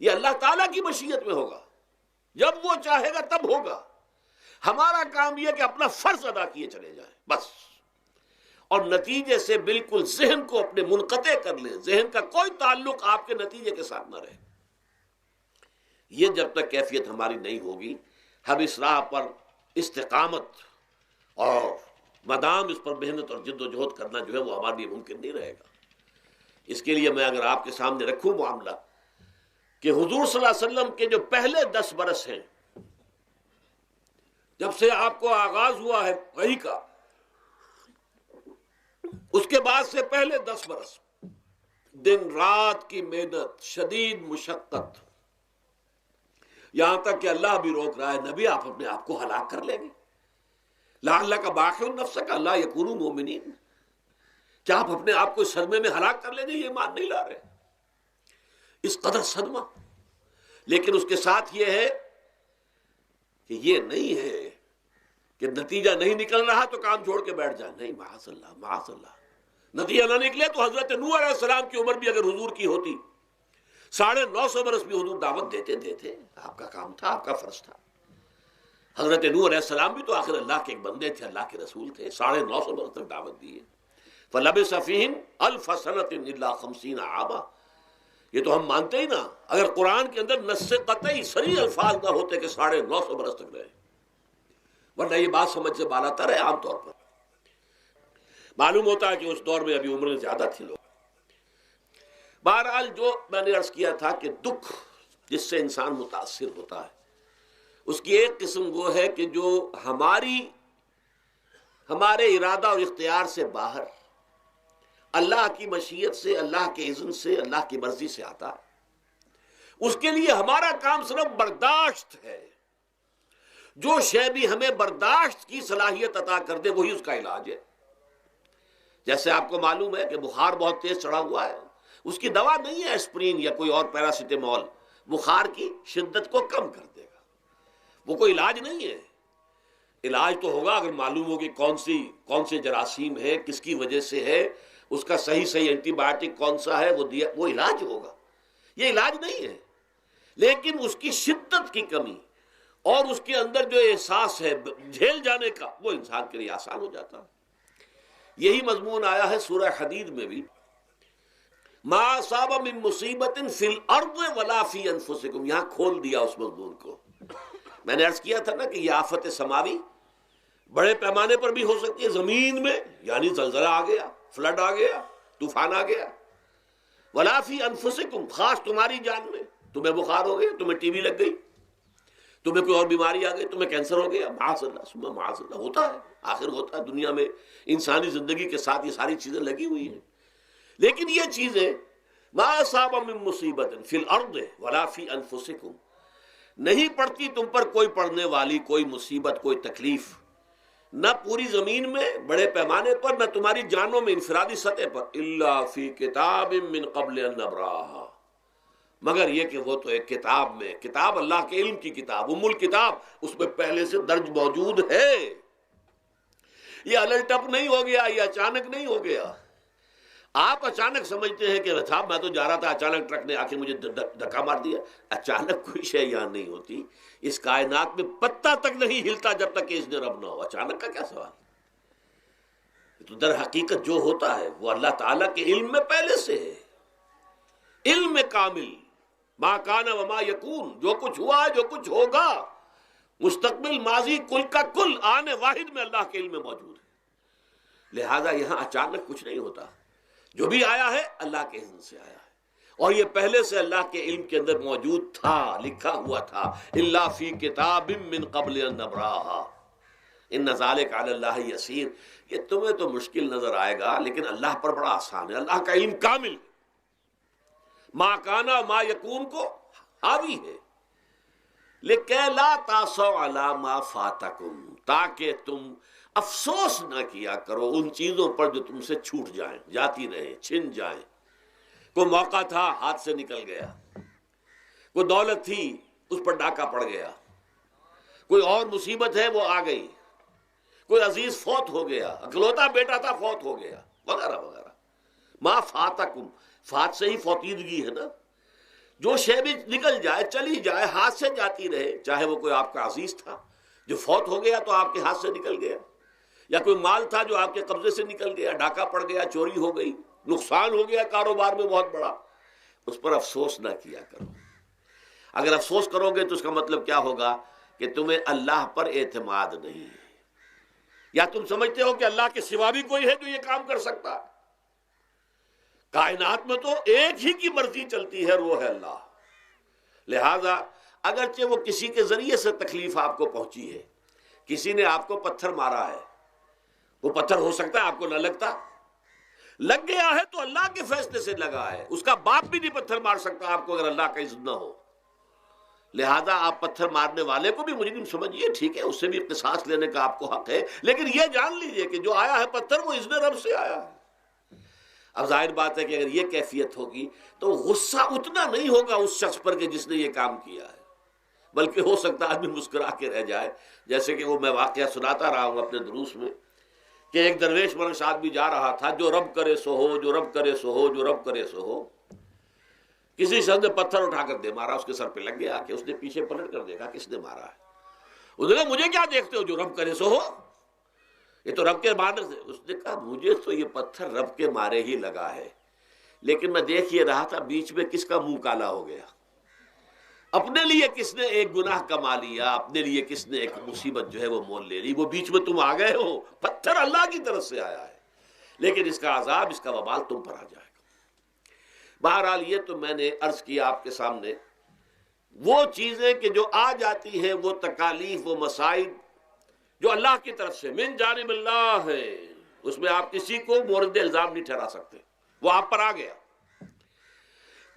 Speaker 1: یہ اللہ تعالیٰ کی مشیت میں ہوگا، جب وہ چاہے گا تب ہوگا۔ ہمارا کام یہ کہ اپنا فرض ادا کیے چلے جائیں بس، اور نتیجے سے بالکل ذہن کو اپنے منقطع کر لیں، ذہن کا کوئی تعلق آپ کے نتیجے کے ساتھ نہ رہے۔ یہ جب تک کیفیت ہماری نہیں ہوگی، ہم اس راہ پر استقامت اور مدام اس پر محنت اور جد و جہد کرنا جو ہے وہ ہمارے لیے ممکن نہیں رہے گا۔ اس کے لیے میں اگر آپ کے سامنے رکھوں معاملہ کہ حضور صلی اللہ علیہ وسلم کے جو پہلے 10 برس ہیں، جب سے آپ کو آغاز ہوا ہے وحی کا، اس کے بعد سے پہلے 10 برس دن رات کی محنت، شدید مشقت، یہاں تک کہ اللہ بھی روک رہا ہے، نبی آپ اپنے آپ کو ہلاک کر لیں گے، لعلک باخع نفسک الا یکونوا مؤمنین، کیا آپ اپنے آپ کو اس صدمے میں ہلاک کر لیں گے؟ یہ ایمان نہیں لا رہے، اس قدر صدمہ۔ لیکن اس کے ساتھ یہ ہے کہ یہ نہیں ہے کہ نتیجہ نہیں نکل رہا تو کام چھوڑ کے بیٹھ جائیں، نہیں، معاذ اللہ، معاذ اللہ۔ نتیجہ نہ نکلے تو حضرت نوح علیہ السلام کی عمر بھی اگر حضور کی ہوتی، 950 برس بھی حضور دعوت دیتے، آپ کا کام تھا، آپ کا فرض تھا۔ حضرت نوح علیہ السلام بھی تو آخر اللہ کے ایک بندے تھے، اللہ کے رسول تھے، 950 برس تک دعوت دی ہے۔ فَلَبِثَ فِيهِمْ أَلْفَ سَنَةٍ إِلَّا 50 عاما، یہ تو ہم مانتے ہی نا، اگر قرآن کے اندر نص قطعی صریح الفاظ نہ ہوتے کہ 950 برس تک رہے، ورنہ یہ بات سمجھ سے بالا تر ہے۔ عام طور پر معلوم ہوتا ہے کہ اس دور میں ابھی عمریں زیادہ تھی لوگ۔ بہرحال جو میں نے عرض کیا تھا کہ دکھ جس سے انسان متاثر ہوتا ہے، اس کی ایک قسم وہ ہے کہ جو ہمارے ارادہ اور اختیار سے باہر، اللہ کی مشیت سے، اللہ کے اذن سے، اللہ کی مرضی سے آتا ہے۔ اس کے لیے ہمارا کام صرف برداشت ہے۔ جو شے بھی ہمیں برداشت کی صلاحیت عطا کر دے وہی اس کا علاج ہے۔ جیسے آپ کو معلوم ہے کہ بخار بہت تیز چڑھا ہوا ہے، اس کی دوا نہیں ہے اسپرین یا کوئی اور پیراسیٹامول، بخار کی شدت کو کم کر دے گا، وہ کوئی علاج نہیں ہے۔ علاج تو ہوگا اگر معلوم ہو کہ کون سے جراثیم ہے، کس کی وجہ سے ہے، اس کا صحیح اینٹی بائیوٹک کون سا ہے، وہ علاج ہوگا۔ یہ علاج نہیں ہے، لیکن اس کی شدت کی کمی اور اس کے اندر جو احساس ہے جھیل جانے کا، وہ انسان کے لیے آسان ہو جاتا ہے۔ یہی مضمون آیا ہے سورہ حدید میں بھی، ما اصاب من مصیبت فی الارض ولا فی انفسکم، یہاں کھول دیا اس مضمون کو۔ میں نے عرض کیا تھا نا کہ یہ آفت سماوی بڑے پیمانے پر بھی ہو سکتی ہے، زمین میں یعنی زلزلہ آ گیا، فلڈ آ گیا، طوفان آ گیا، ولا فی انفسکم، خاص تمہاری جان میں، تمہیں بخار ہو گیا، تمہیں ٹی بی لگ گئی، تمہیں کوئی اور بیماری آ گئی، تمہیں کینسر ہو گیا، معاذ اللہ ثم معاذ اللہ، ہوتا ہے، آخر ہوتا ہے، دنیا میں انسانی زندگی کے ساتھ یہ ساری چیزیں لگی ہوئی ہیں۔ لیکن یہ چیزیں ما اصاب من مصیبت فی الارض ولا فی انفسکم، نہیں پڑتی تم پر کوئی پڑنے والی کوئی مصیبت، کوئی تکلیف، نہ پوری زمین میں بڑے پیمانے پر، نہ تمہاری جانوں میں انفرادی سطح پر، الا فی کتاب من قبل ان نبراہا، مگر یہ کہ وہ تو ایک کتاب میں، کتاب اللہ کے علم کی کتاب، ام الکتاب، اس میں پہلے سے درج موجود ہے۔ یہ الٹ اپ نہیں ہو گیا، یہ اچانک نہیں ہو گیا۔ آپ اچانک سمجھتے ہیں کہ صاحب میں تو جا رہا تھا، اچانک ٹرک نے آ کے مجھے دھکا مار دیا۔ اچانک کوئی شے یہاں نہیں ہوتی، اس کائنات میں پتہ تک نہیں ہلتا جب تک کہ اذن رب نہ ہو۔ اچانک کا کیا سوال؟ تو در حقیقت جو ہوتا ہے وہ اللہ تعالیٰ کے علم میں پہلے سے ہے، علم کامل، ما کان وما یکون، جو کچھ ہوا ہے، جو کچھ ہوگا، مستقبل، ماضی، کل کا کل آنے واحد میں اللہ کے علم میں موجود ہے۔ لہذا یہاں اچانک کچھ نہیں ہوتا، جو بھی آیا ہے اللہ کے علم سے آیا ہے، اور یہ پہلے سے اللہ کے علم کے اندر موجود تھا، لکھا ہوا تھا، الا فی کتاب من قبل ان نبراہا ان ذلک علی اللہ یسیر۔ یہ تمہیں تو مشکل نظر آئے گا لیکن اللہ پر بڑا آسان ہے، اللہ کا علم کامل ہے، ما کانا ما یکون کو حاوی ہے۔ لکہ لا تاسوا علی ما فاتکم، تاکہ تم افسوس نہ کیا کرو ان چیزوں پر جو تم سے چھوٹ جائیں، جاتی رہیں، چھن جائیں۔ کوئی موقع تھا ہاتھ سے نکل گیا، کوئی دولت تھی اس پر ڈاکہ پڑ گیا، کوئی اور مصیبت ہے وہ آ گئی، کوئی عزیز فوت ہو گیا، اکلوتا بیٹا تھا فوت ہو گیا، وغیرہ وغیرہ۔ ما فاتکم، فات سے ہی فوتیدگی ہے نا، جو شے بھی نکل جائے، چلی جائے، ہاتھ سے جاتی رہے، چاہے وہ کوئی آپ کا عزیز تھا جو فوت ہو گیا تو آپ کے ہاتھ سے نکل گیا، یا کوئی مال تھا جو آپ کے قبضے سے نکل گیا، ڈاکہ پڑ گیا، چوری ہو گئی، نقصان ہو گیا کاروبار میں بہت بڑا، اس پر افسوس نہ کیا کرو۔ اگر افسوس کرو گے تو اس کا مطلب کیا ہوگا کہ تمہیں اللہ پر اعتماد نہیں ہے، یا تم سمجھتے ہو کہ اللہ کے سوا بھی کوئی ہے جو یہ کام کر سکتا ہے۔ کائنات میں تو ایک ہی کی مرضی چلتی ہے، وہ ہے اللہ۔ لہذا اگرچہ وہ کسی کے ذریعے سے تکلیف آپ کو پہنچی ہے، کسی نے آپ کو پتھر مارا ہے، وہ پتھر ہو سکتا ہے آپ کو نہ لگتا، لگ گیا ہے تو اللہ کے فیصلے سے لگا ہے، اس کا باپ بھی نہیں پتھر مار سکتا آپ کو اگر اللہ کا اذن نہ ہو۔ لہذا آپ پتھر مارنے والے کو بھی مجرم سمجھیے، ٹھیک ہے، اس سے بھی قصاص لینے کا آپ کو حق ہے، لیکن یہ جان لیجئے کہ جو آیا ہے پتھر وہ اذن رب سے آیا ہے۔ اب ظاہر بات ہے کہ اگر یہ کیفیت ہوگی تو غصہ اتنا نہیں ہوگا اس شخص پر کہ جس نے یہ کام کیا ہے، بلکہ ہو سکتا ہے آدمی مسکرا کے رہ جائے، جیسے کہ وہ میں واقعہ سناتا رہا ہوں اپنے دروس میں کہ ایک درویش منش آدمی جا رہا تھا، جو رب کرے سو ہو، جو رب کرے سو ہو، جو رب کرے سو ہو۔ کسی شخص نے پتھر اٹھا کر دے مارا، اس کے سر پہ لگ گیا کہ اس نے پیچھے پلٹ کر دیکھا کس نے مارا ہے۔ اس نے کہا مجھے کیا دیکھتے ہو، جو رب کرے سو ہو، یہ تو رب کے مارنے سے۔ اس نے کہا مجھے تو یہ پتھر رب کے مارے ہی لگا ہے، لیکن میں دیکھ یہ رہا تھا بیچ میں کس کا منہ کالا ہو گیا، اپنے لیے کس نے ایک گناہ کما لیا، اپنے لیے کس نے ایک مصیبت جو ہے وہ مول لے لی، وہ بیچ میں تم آ گئے ہو۔ پتھر اللہ کی طرف سے آیا ہے، لیکن اس کا عذاب، اس کا وبال تم پر آ جائے گا۔ بہرحال یہ تو میں نے عرض کیا آپ کے سامنے، وہ چیزیں کہ جو آ جاتی ہیں، وہ تکالیف، وہ مصائب جو اللہ کی طرف سے من جانب اللہ ہے، اس میں آپ کسی کو مورد الزام نہیں ٹھہرا سکتے، وہ آپ پر آ گیا۔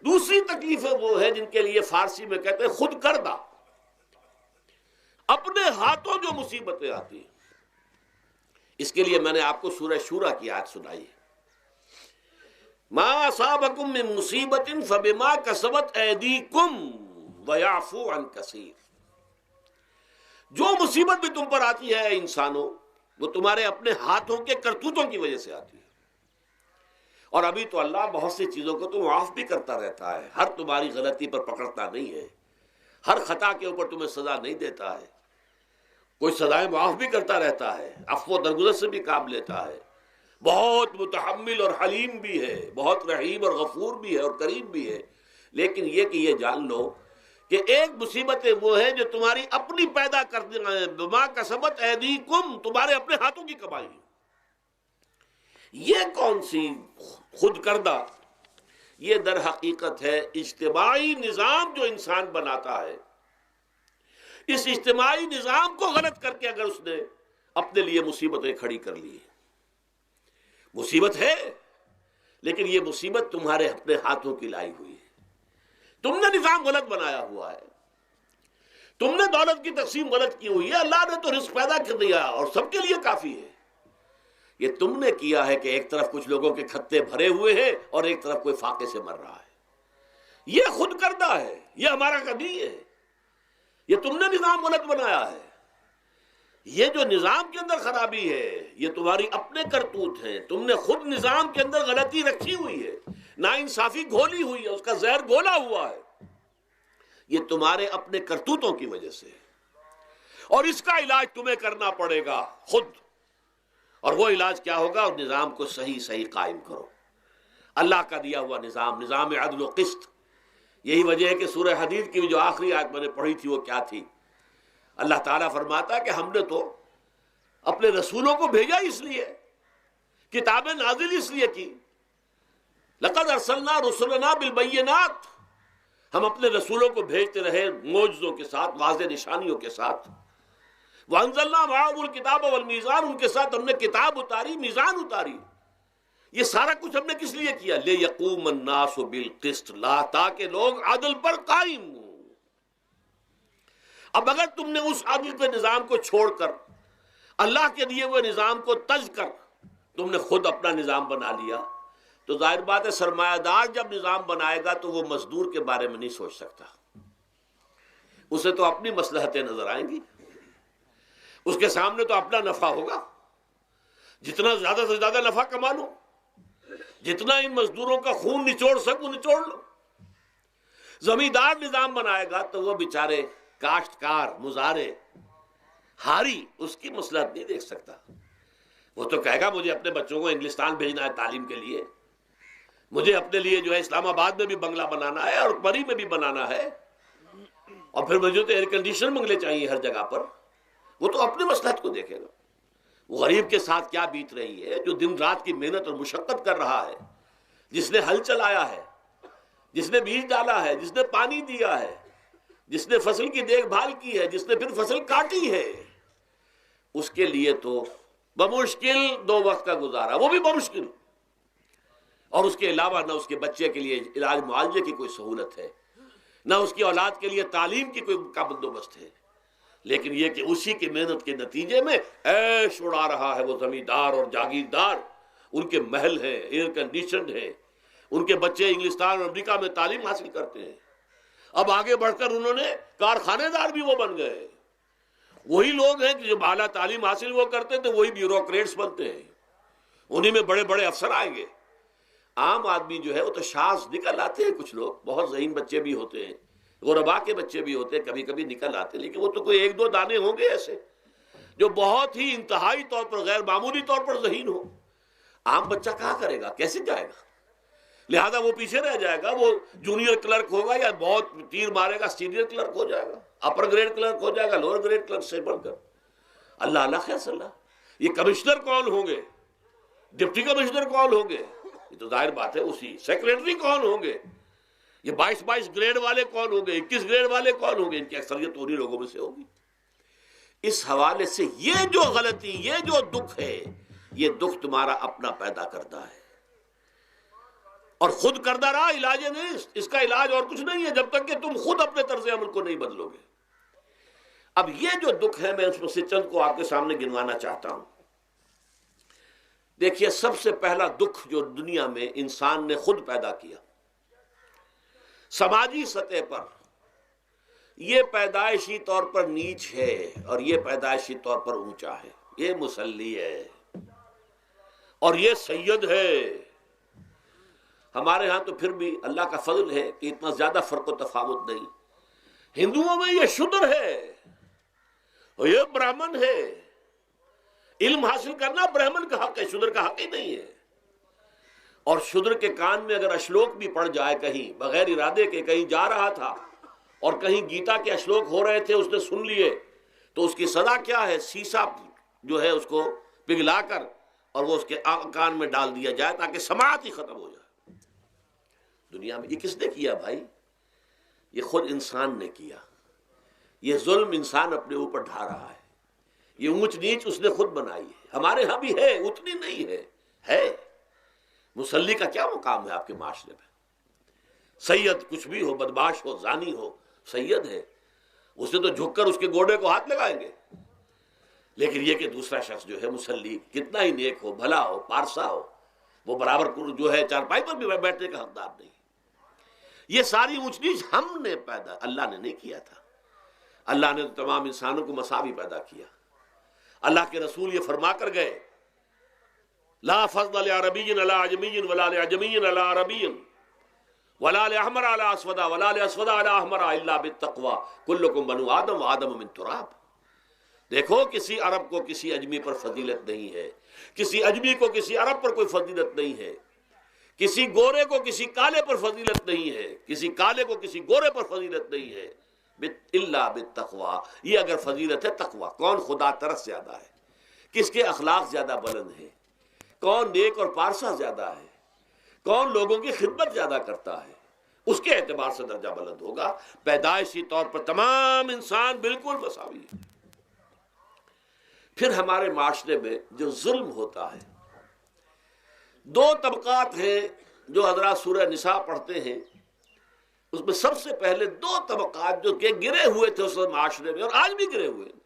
Speaker 1: دوسری تکلیفیں وہ ہیں جن کے لیے فارسی میں کہتے ہیں خود کردہ، اپنے ہاتھوں جو مصیبتیں آتی ہیں۔ اس کے لیے میں نے آپ کو سورہ شورى کی آیت سنائی ہے، ما اصابکم من مصیبت فبما کسبت ایدیکم ویعفو عن کثیر۔ جو مصیبت بھی تم پر آتی ہے انسانوں، وہ تمہارے اپنے ہاتھوں کے کرتوتوں کی وجہ سے آتی ہے، اور ابھی تو اللہ بہت سی چیزوں کو تو معاف بھی کرتا رہتا ہے، ہر تمہاری غلطی پر پکڑتا نہیں ہے، ہر خطا کے اوپر تمہیں سزا نہیں دیتا ہے، کوئی سزائیں معاف بھی کرتا رہتا ہے، عفو و درگزر سے بھی کام لیتا ہے، بہت متحمل اور حلیم بھی ہے، بہت رحیم اور غفور بھی ہے اور کریم بھی ہے، لیکن یہ کہ یہ جان لو کہ ایک مصیبتیں وہ ہیں جو تمہاری اپنی پیدا کرنے ہیں، بما کسبت ایدیکم، تمہارے اپنے ہاتھوں کی کمائی. یہ کون سی خود کردہ، یہ در حقیقت ہے اجتماعی نظام جو انسان بناتا ہے. اس اجتماعی نظام کو غلط کر کے اگر اس نے اپنے لیے مصیبتیں کھڑی کر لی، مصیبت ہے لیکن یہ مصیبت تمہارے اپنے ہاتھوں کی لائی ہوئی ہے. تم نے نظام غلط بنایا ہوا ہے، تم نے دولت کی تقسیم غلط کی ہوئی ہے. اللہ نے تو رزق پیدا کر دیا اور سب کے لیے کافی ہے. یہ تم نے کیا ہے کہ ایک طرف کچھ لوگوں کے کھتے بھرے ہوئے ہیں اور ایک طرف کوئی فاقے سے مر رہا ہے. یہ خود کردہ ہے، یہ ہمارا کبھی ہے. یہ تم نے نظام غلط بنایا ہے. یہ جو نظام کے اندر خرابی ہے یہ تمہاری اپنے کرتوت ہیں. تم نے خود نظام کے اندر غلطی رکھی ہوئی ہے، ناانصافی گھولی ہوئی ہے، اس کا زہر گھولا ہوا ہے. یہ تمہارے اپنے کرتوتوں کی وجہ سے، اور اس کا علاج تمہیں کرنا پڑے گا خود. اور وہ علاج کیا ہوگا؟ اور نظام کو صحیح قائم کرو. اللہ کا دیا ہوا نظام عدل و قسط. یہی وجہ ہے کہ سورہ حدید کی جو آخری آیت میں نے پڑھی تھی وہ کیا تھی؟ اللہ تعالیٰ فرماتا ہے کہ ہم نے تو اپنے رسولوں کو بھیجا اس لیے، کتابیں نازل اس لیے کی. لقد ارسلنا رسلنا بالبینات، ہم اپنے رسولوں کو بھیجتے رہے معجزوں کے ساتھ، واضح نشانیوں کے ساتھ. وانزلنا معهم الکتاب والمیزان، ان کے ساتھ ہم نے کتاب اتاری، میزان اتاری. یہ سارا کچھ ہم نے کس لیے کیا؟ لیقوم الناس بالقسط، تاکہ لوگ عدل پر قائم ہوں. اب اگر تم نے اس عدل کے نظام کو چھوڑ کر اللہ کے دیے ہوئے نظام کو تج کر تم نے خود اپنا نظام بنا لیا، تو ظاہر بات ہے سرمایہ دار جب نظام بنائے گا تو وہ مزدور کے بارے میں نہیں سوچ سکتا. اسے تو اپنی مصلحتیں نظر آئیں گی، اس کے سامنے تو اپنا نفع ہوگا. جتنا زیادہ سے زیادہ نفع کما لو، جتنا ان مزدوروں کا خون نچوڑ سکو نچوڑ لو. زمیندار نظام بنائے گا تو وہ بیچارے کاشتکار مزارے ہاری اس کی مصلحت نہیں دیکھ سکتا. وہ تو کہے گا مجھے اپنے بچوں کو انگلستان بھیجنا ہے تعلیم کے لیے، مجھے اپنے لیے جو ہے اسلام آباد میں بھی بنگلہ بنانا ہے اور پری میں بھی بنانا ہے، اور پھر مجھے تو ایئر کنڈیشن بنگلے چاہیے ہر جگہ پر. وہ تو اپنی مصلحت کو دیکھے گا. وہ غریب کے ساتھ کیا بیت رہی ہے جو دن رات کی محنت اور مشقت کر رہا ہے، جس نے ہل چلایا ہے، جس نے بیج ڈالا ہے، جس نے پانی دیا ہے، جس نے فصل کی دیکھ بھال کی ہے، جس نے پھر فصل کاٹی ہے. اس کے لیے تو بمشکل 2 وقت کا گزارا، وہ بھی بمشکل. اور اس کے علاوہ نہ اس کے بچے کے لیے علاج معالجے کی کوئی سہولت ہے، نہ اس کی اولاد کے لیے تعلیم کی کوئی کا بندوبست ہے. لیکن یہ کہ اسی کی محنت کے نتیجے میں عیش اڑا رہا ہے وہ زمیندار اور جاگیردار. ان کے محل ہیں، ایئر کنڈیشنڈ ہیں، ان کے بچے انگلستان اور امریکہ میں تعلیم حاصل کرتے ہیں. اب آگے بڑھ کر انہوں نے کارخانے دار بھی وہ بن گئے. وہی لوگ ہیں کہ جو اعلیٰ تعلیم حاصل وہ کرتے تھے وہی بیوروکریٹس بنتے ہیں، انہی میں بڑے بڑے افسر آئیں گے. عام آدمی جو ہے وہ تو شاذ نکل آتے ہیں. کچھ لوگ بہت ذہین بچے بھی ہوتے ہیں، غربا کے بچے بھی ہوتے ہیں، کبھی کبھی نکل آتے ہیں. لیکن وہ تو کوئی 1-2 دانے ہوں گے ایسے جو بہت ہی انتہائی طور پر غیر معمولی طور پر ذہین ہو. عام بچہ کہاں کرے گا، کیسے جائے گا؟ لہذا وہ پیچھے رہ جائے گا. وہ جونیئر کلرک ہوگا یا بہت تیر مارے گا سینئر کلرک ہو جائے گا، اپر گریڈ کلرک ہو جائے گا لوور گریڈ کلرک سے بڑھ کر. اللہ خیر صلی اللہ. یہ کمشنر کون ہوں گے، ڈپٹی کمشنر کون ہوں گے؟ یہ تو ظاہر بات ہے اسی. سیکریٹری کون ہوں گے؟ یہ 22 گریڈ والے کون ہوں گے، 21 گریڈ والے کون ہوں گے؟ ان کی اکثریت انہی لوگوں میں سے ہوگی. اس حوالے سے یہ جو غلطی، یہ جو دکھ ہے، یہ دکھ تمہارا اپنا پیدا کرتا ہے اور خود کردہ رہا علاج نہیں. اس کا علاج اور کچھ نہیں ہے جب تک کہ تم خود اپنے طرز عمل کو نہیں بدلو گے. اب یہ جو دکھ ہے میں اس میں سے چند کو آپ کے سامنے گنوانا چاہتا ہوں. دیکھیے، سب سے پہلا دکھ جو دنیا میں انسان نے خود پیدا کیا سماجی سطح پر، یہ پیدائشی طور پر نیچ ہے اور یہ پیدائشی طور پر اونچا ہے. یہ مسلی ہے اور یہ سید ہے. ہمارے ہاں تو پھر بھی اللہ کا فضل ہے کہ اتنا زیادہ فرق و تفاوت نہیں. ہندوؤں میں یہ شودر ہے اور یہ برہمن ہے، علم حاصل کرنا برہمن کا حق ہے، شودر کا حق ہی نہیں ہے۔ اور شودر کے کان میں اگر اشلوک بھی پڑ جائے کہیں بغیر ارادے کے، کہیں جا رہا تھا اور کہیں گیتا کے اشلوک ہو رہے تھے، اس نے سن لیے، تو اس کی سزا کیا ہے؟ سیسا جو ہے اس کو پگھلا کر اور وہ اس کے کان میں ڈال دیا جائے تاکہ سماعت ہی ختم ہو جائے۔ دنیا میں یہ کس نے کیا بھائی؟ یہ خود انسان نے کیا۔ یہ ظلم انسان اپنے اوپر ڈھا رہا ہے، یہ اونچ نیچ اس نے خود بنائی ہے۔ ہمارے ہاں بھی ہے، اتنی نہیں ہے۔ مصلی کا کیا مقام ہے آپ کے معاشرے میں؟ سید کچھ بھی ہو، بدمعاش ہو، زانی ہو، سید ہے، اسے تو جھک کر اس کے گوڑے کو ہاتھ لگائیں گے۔ لیکن یہ کہ دوسرا شخص جو ہے مصلی کتنا ہی نیک ہو، بھلا ہو، پارسا ہو، وہ برابر جو ہے چارپائی پر بھی بیٹھنے کا حقدار نہیں۔ یہ ساری اونچ نیچ ہم نے پیدا، اللہ نے نہیں کیا تھا۔ اللہ نے تو تمام انسانوں کو مساوی پیدا کیا۔ اللہ کے رسول یہ فرما کر گئے، لا فضل لعربی علی عجمی ولا لعجمی علی عربی ولا لأحمر علی اسود ولا لأسود علی احمر الا بالتقوی کلکم بنو آدم وآدم من تراب۔ دیکھو کسی عرب کو کسی اجمی پر فضیلت نہیں ہے، کسی اجمی کو کسی عرب پر کوئی فضیلت نہیں ہے، کسی گورے کو کسی کالے پر فضیلت نہیں ہے، کسی کالے کو کسی گورے پر فضیلت نہیں ہے، الا بالتقوی۔ یہ اگر فضیلت ہے تقوی، کون خدا ترس زیادہ ہے، کس کے اخلاق زیادہ بلند ہیں، کون نیک اور پارسا زیادہ ہے، کون لوگوں کی خدمت زیادہ کرتا ہے، اس کے اعتبار سے درجہ بلند ہوگا۔ پیدائشی طور پر تمام انسان بالکل مساوی ہے۔ پھر ہمارے معاشرے میں جو ظلم ہوتا ہے، دو طبقات ہیں جو حضرات سورہ نساء پڑھتے ہیں، اس میں سب سے پہلے دو طبقات جو کہ گرے ہوئے تھے اس معاشرے میں اور آج بھی گرے ہوئے ہیں،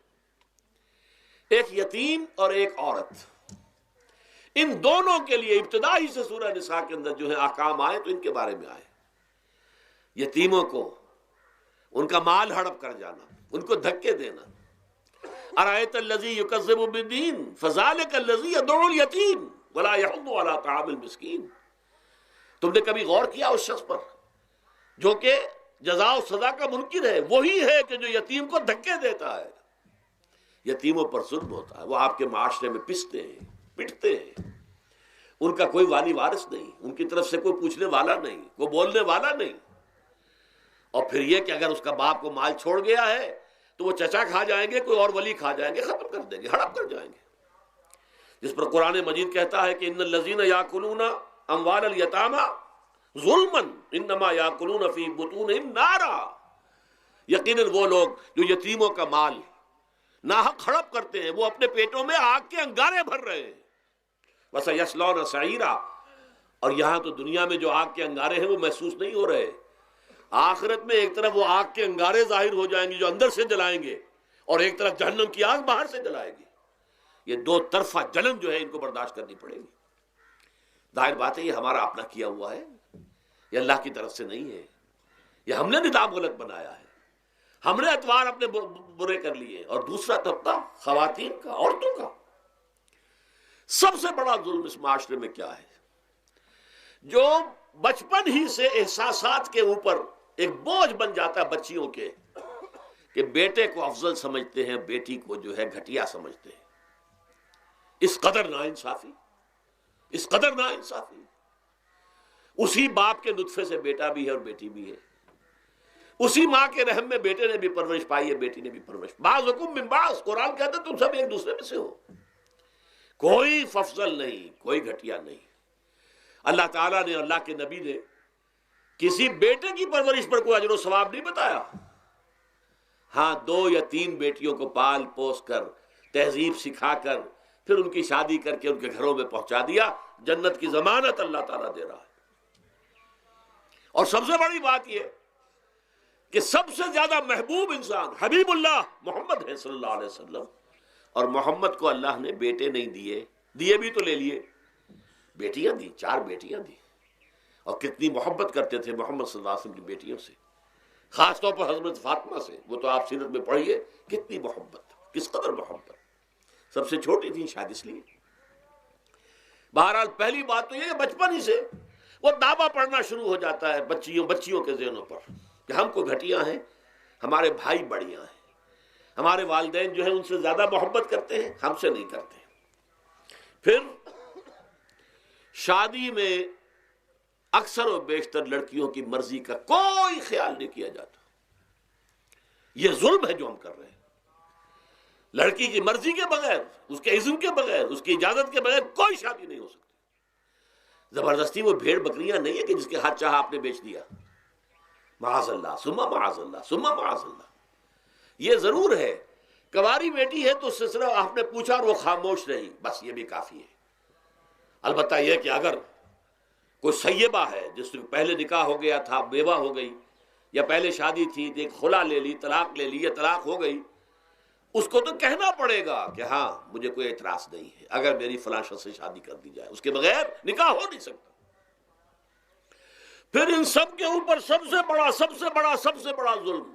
Speaker 1: ایک یتیم اور ایک عورت۔ ان دونوں کے لیے ابتدا ہی سے سورہ نساء کے اندر جو ہے احکام آئے تو ان کے بارے میں آئے۔ یتیموں کو ان کا مال ہڑپ کر جانا، ان کو دھکے دینا۔ ارأیت الذی یکذب بالدین فذلک الذی یدعو الیتیم ولا یحض علی طعام المسکین۔ تم نے کبھی غور کیا اس شخص پر جو کہ جزا و سزا کا منکر ہے؟ وہی ہے کہ جو یتیم کو دھکے دیتا ہے۔ یتیموں پر ظلم ہوتا ہے، وہ آپ کے معاشرے میں پستے ہیں، پٹتے ہیں، ان کا کوئی والی وارث نہیں، ان کی طرف سے کوئی پوچھنے والا نہیں، کوئی بولنے والا نہیں۔ اور پھر یہ کہ اگر اس کا باپ کو مال چھوڑ گیا ہے تو وہ چچا کھا جائیں گے، کوئی اور ولی کھا جائیں گے، ختم کر دیں گے، ہڑپ کر جائیں گے۔ جس پر قرآن مجید کہتا ہے کہ ان الذین یاکلون اموال الیتامی ظلما انما یاکلون فی بطونہم نارا۔ یقیناً وہ لوگ جو یتیموں کا مال ناحق ہڑپ کرتے ہیں وہ اپنے پیٹوں میں آگ کے انگارے بھر رہے ہیں۔ وَسَيَصْلَوْنَ سَعِيرًا۔ اور یہاں تو دنیا میں جو آگ کے انگارے ہیں وہ محسوس نہیں ہو رہے، آخرت میں ایک طرف وہ آگ کے انگارے ظاہر ہو جائیں گے جو اندر سے جلائیں گے، اور ایک طرف جہنم کی آگ باہر سے جلائے گی۔ یہ دو طرفہ جلن جو ہے ان کو برداشت کرنی پڑے گی۔ ظاہر بات ہے یہ ہمارا اپنا کیا ہوا ہے، یہ اللہ کی طرف سے نہیں ہے، یہ ہم نے نظام غلط بنایا ہے، ہم نے اتوار اپنے برے کر لیے۔ اور دوسرا طبقہ خواتین کا، عورتوں کا۔ سب سے بڑا ظلم اس معاشرے میں کیا ہے؟ جو بچپن ہی سے احساسات کے اوپر ایک بوجھ بن جاتا ہے بچیوں کے، کہ بیٹے کو افضل سمجھتے ہیں، بیٹی کو جو ہے گھٹیا سمجھتے ہیں۔ اس قدر ناانصافی، اس قدر ناانصافی۔ اسی باپ کے نطفے سے بیٹا بھی ہے اور بیٹی بھی ہے، اسی ماں کے رحم میں بیٹے نے بھی پرورش پائی ہے، بیٹی نے بھی پرورش۔ بعضکم من بعض، قرآن کہتا ہے تم سب ایک دوسرے میں سے ہو، کوئی افضل نہیں، کوئی گھٹیا نہیں۔ اللہ تعالیٰ نے، اللہ کے نبی نے کسی بیٹے کی پرورش پر کوئی اجر و ثواب نہیں بتایا۔ ہاں 2 یا 3 بیٹیوں کو پال پوس کر، تہذیب سکھا کر، پھر ان کی شادی کر کے ان کے گھروں میں پہنچا دیا، جنت کی ضمانت اللہ تعالیٰ دے رہا ہے۔ اور سب سے بڑی بات یہ کہ سب سے زیادہ محبوب انسان حبیب اللہ محمد ہے صلی اللہ علیہ وسلم، اور محمد کو اللہ نے بیٹے نہیں دیے، دیے بھی تو لے لیے، بیٹیاں دی، 4 بیٹیاں دی۔ اور کتنی محبت کرتے تھے محمد صلی اللہ علیہ وسلم کی بیٹیوں سے، خاص طور پر حضرت فاطمہ سے، وہ تو آپ سیرت میں پڑھیے کتنی محبت، کس قدر محبت۔ سب سے چھوٹی تھی شاید اس لیے۔ بہرحال پہلی بات تو یہ کہ بچپن ہی سے وہ دعویٰ پڑھنا شروع ہو جاتا ہے بچیوں کے ذہنوں پر کہ ہم کو گھٹیاں ہیں، ہمارے بھائی بڑیاں ہیں، ہمارے والدین جو ہیں ان سے زیادہ محبت کرتے ہیں، ہم سے نہیں کرتے۔ پھر شادی میں اکثر و بیشتر لڑکیوں کی مرضی کا کوئی خیال نہیں کیا جاتا. یہ ظلم ہے جو ہم کر رہے ہیں. لڑکی کی مرضی کے بغیر، اس کے اذن کے بغیر، اس کی اجازت کے بغیر کوئی شادی نہیں ہو سکتی. زبردستی وہ بھیڑ بکریاں نہیں ہے کہ جس کے ہاتھ چاہا آپ نے بیچ دیا. معاذ اللہ ثم معاذ اللہ ثم معاذ اللہ. یہ ضرور ہے کنواری بیٹی ہے تو اس سے صرف آپ نے پوچھا اور وہ خاموش رہی، بس یہ بھی کافی ہے. البتہ یہ کہ اگر کوئی سیبہ ہے جس سے پہلے نکاح ہو گیا تھا، بیوہ ہو گئی، یا پہلے شادی تھی ایک خلا لے لی، طلاق لے لی یا طلاق ہو گئی، اس کو تو کہنا پڑے گا کہ ہاں مجھے کوئی اعتراض نہیں ہے اگر میری فلاں شخص سے شادی کر دی جائے، اس کے بغیر نکاح ہو نہیں سکتا. پھر ان سب کے اوپر سب سے بڑا ظلم،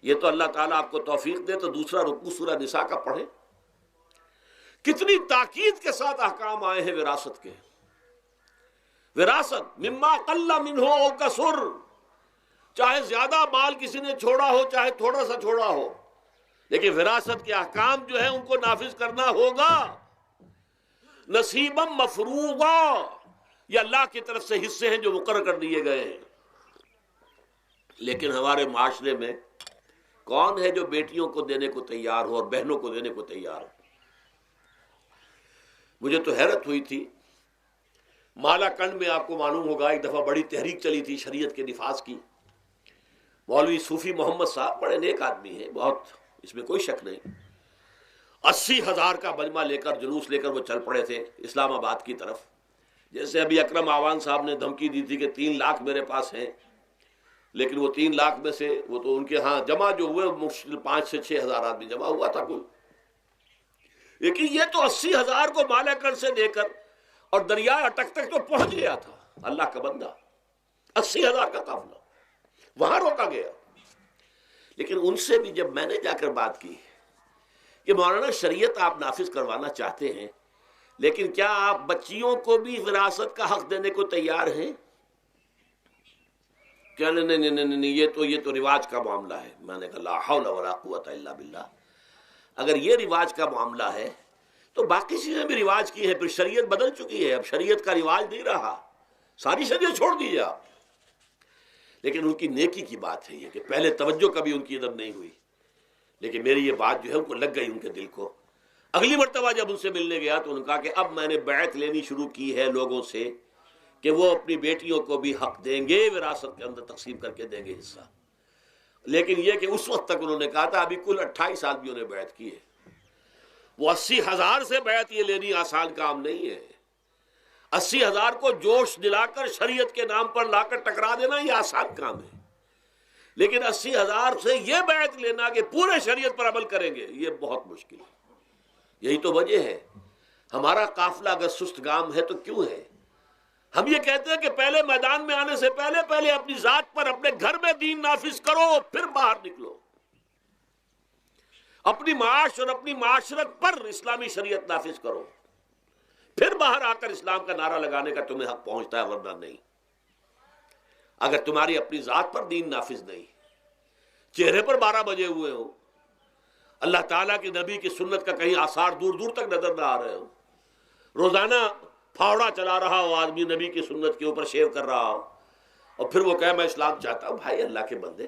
Speaker 1: یہ تو اللہ تعالیٰ آپ کو توفیق دے تو دوسرا رکوع سورہ نساء کا پڑھیں. کتنی تاکید کے ساتھ احکام آئے ہیں وراثت کے. وراثت مما قل منہ او کثر، چاہے زیادہ مال کسی نے چھوڑا ہو چاہے تھوڑا سا چھوڑا ہو، لیکن وراثت کے احکام جو ہیں ان کو نافذ کرنا ہوگا. نصیبا مفروضا، یہ اللہ کی طرف سے حصے ہیں جو مقرر کر دیے گئے ہیں. لیکن ہمارے معاشرے میں کون ہے جو بیٹیوں کو دینے کو تیار ہو اور بہنوں کو دینے کو تیار ہو؟ مجھے تو حیرت ہوئی تھی. مالا کنڈ میں آپ کو معلوم ہوگا ایک دفعہ بڑی تحریک چلی تھی شریعت کے نفاذ کی. مولوی صوفی محمد صاحب بڑے نیک آدمی ہیں، بہت، اس میں کوئی شک نہیں. 80,000 کا مجمع لے کر، جلوس لے کر وہ چل پڑے تھے اسلام آباد کی طرف. جیسے ابھی اکرم آوان صاحب نے دھمکی دی تھی کہ 3 لاکھ میرے پاس ہیں، لیکن وہ 3 لاکھ میں سے وہ تو ان کے ہاں جمع جو ہوئے مشکل 5 سے 6,000 آدمی جمع ہوا تھا کل. لیکن یہ تو 80,000 کو مالا کنڈ سے لے کر اور دریا اٹک تک تو پہنچ گیا تھا. اللہ کا بندہ، 80,000 کا قافلہ وہاں روکا گیا. لیکن ان سے بھی جب میں نے جا کر بات کی کہ مولانا شریعت آپ نافذ کروانا چاہتے ہیں، لیکن کیا آپ بچیوں کو بھی وراثت کا حق دینے کو تیار ہیں؟ کیا نہیں، یہ تو رواج کا معاملہ ہے. میں نے کہا لا حول ولا قوت الا باللہ. اگر یہ رواج کا معاملہ ہے تو باقی چیزیں بھی رواج کی ہیں. پھر شریعت بدل چکی ہے، اب شریعت کا رواج نہیں رہا، ساری شریعت چھوڑ دیجیے آپ. لیکن ان کی نیکی کی بات ہے یہ کہ پہلے توجہ کبھی ان کی ادب نہیں ہوئی، لیکن میری یہ بات جو ہے ان کو لگ گئی ان کے دل کو. اگلی مرتبہ جب ان سے ملنے گیا تو انہوں نے کہا کہ اب میں نے بیعت لینی شروع کی ہے لوگوں سے کہ وہ اپنی بیٹیوں کو بھی حق دیں گے، وراثت کے اندر تقسیم کر کے دیں گے حصہ. لیکن یہ کہ اس وقت تک انہوں نے کہا تھا ابھی کل 28 آدمیوں نے بیعت کی ہے. وہ 80,000 سے بیعت یہ لینی آسان کام نہیں ہے. 80,000 کو جوش دلا کر شریعت کے نام پر لا کر ٹکرا دینا یہ آسان کام ہے، لیکن 80,000 سے یہ بیعت لینا کہ پورے شریعت پر عمل کریں گے یہ بہت مشکل ہے. یہی تو وجہ ہے ہمارا قافلہ اگر سست گام ہے تو کیوں ہے. ہم یہ کہتے ہیں کہ پہلے میدان میں آنے سے پہلے اپنی ذات پر، اپنے گھر میں دین نافذ کرو، پھر باہر نکلو. اپنی معاش اور اپنی معاشرت پر اسلامی شریعت نافذ کرو، پھر باہر آ کر اسلام کا نعرہ لگانے کا تمہیں حق پہنچتا ہے، ورنہ نہیں. اگر تمہاری اپنی ذات پر دین نافذ نہیں، چہرے پر 12 بجے ہوئے ہو، اللہ تعالیٰ کے نبی کی سنت کا کہیں آثار دور دور تک نظر نہ آ رہے ہو، روزانہ پھاوڑا چلا رہا ہو آدمی نبی کی سنت کے اوپر شیو کر رہا ہو، اور پھر وہ کہے میں اسلام چاہتا ہوں. بھائی اللہ کے بندے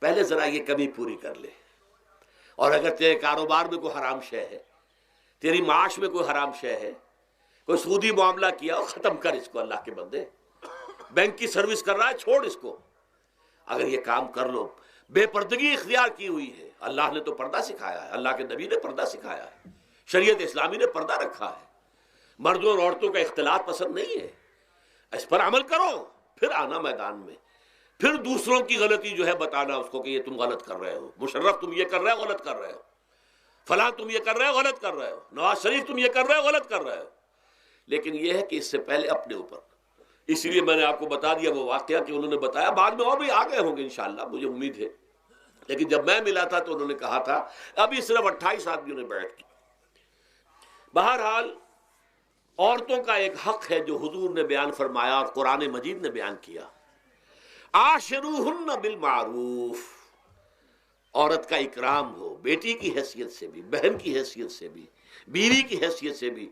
Speaker 1: پہلے ذرا یہ کمی پوری کر لے. اور اگر تیرے کاروبار میں کوئی حرام شے ہے، تیری معاش میں کوئی حرام شے ہے، کوئی سودی معاملہ کیا ہو، ختم کر اس کو. اللہ کے بندے بینک کی سروس کر رہا ہے، چھوڑ اس کو. اگر یہ کام کر لو، بے پردگی اختیار کی ہوئی ہے. اللہ نے تو پردہ سکھایا ہے، اللہ کے نبی نے پردہ سکھایا ہے، شریعت اسلامی نے پردہ رکھا ہے. مردوں اور عورتوں کا اختلاط پسند نہیں ہے. اس پر عمل کرو، پھر آنا میدان میں، پھر دوسروں کی غلطی جو ہے بتانا اس کو کہ یہ تم غلط کر رہے ہو، مشرف تم یہ کر رہے ہو، غلط کر رہے ہو، فلاں تم یہ کر رہے ہو، غلط کر رہے ہو، نواز شریف تم یہ کر رہے ہو، غلط کر رہے ہو. لیکن یہ ہے کہ اس سے پہلے اپنے اوپر. اسی لیے میں نے آپ کو بتا دیا وہ واقعہ کہ انہوں نے بتایا، بعد میں اور بھی آ گئے ہوں گے انشاءاللہ، مجھے امید ہے. لیکن جب میں ملا تھا تو انہوں نے کہا تھا ابھی صرف 28 آدمیوں نے بیعت کی. بہرحال عورتوں کا ایک حق ہے جو حضور نے بیان فرمایا اور قرآن مجید نے بیان کیا. عاشروہن بالمعروف، عورت کا اکرام ہو، بیٹی کی حیثیت سے بھی، بہن کی حیثیت سے بھی، بیوی کی حیثیت سے بھی،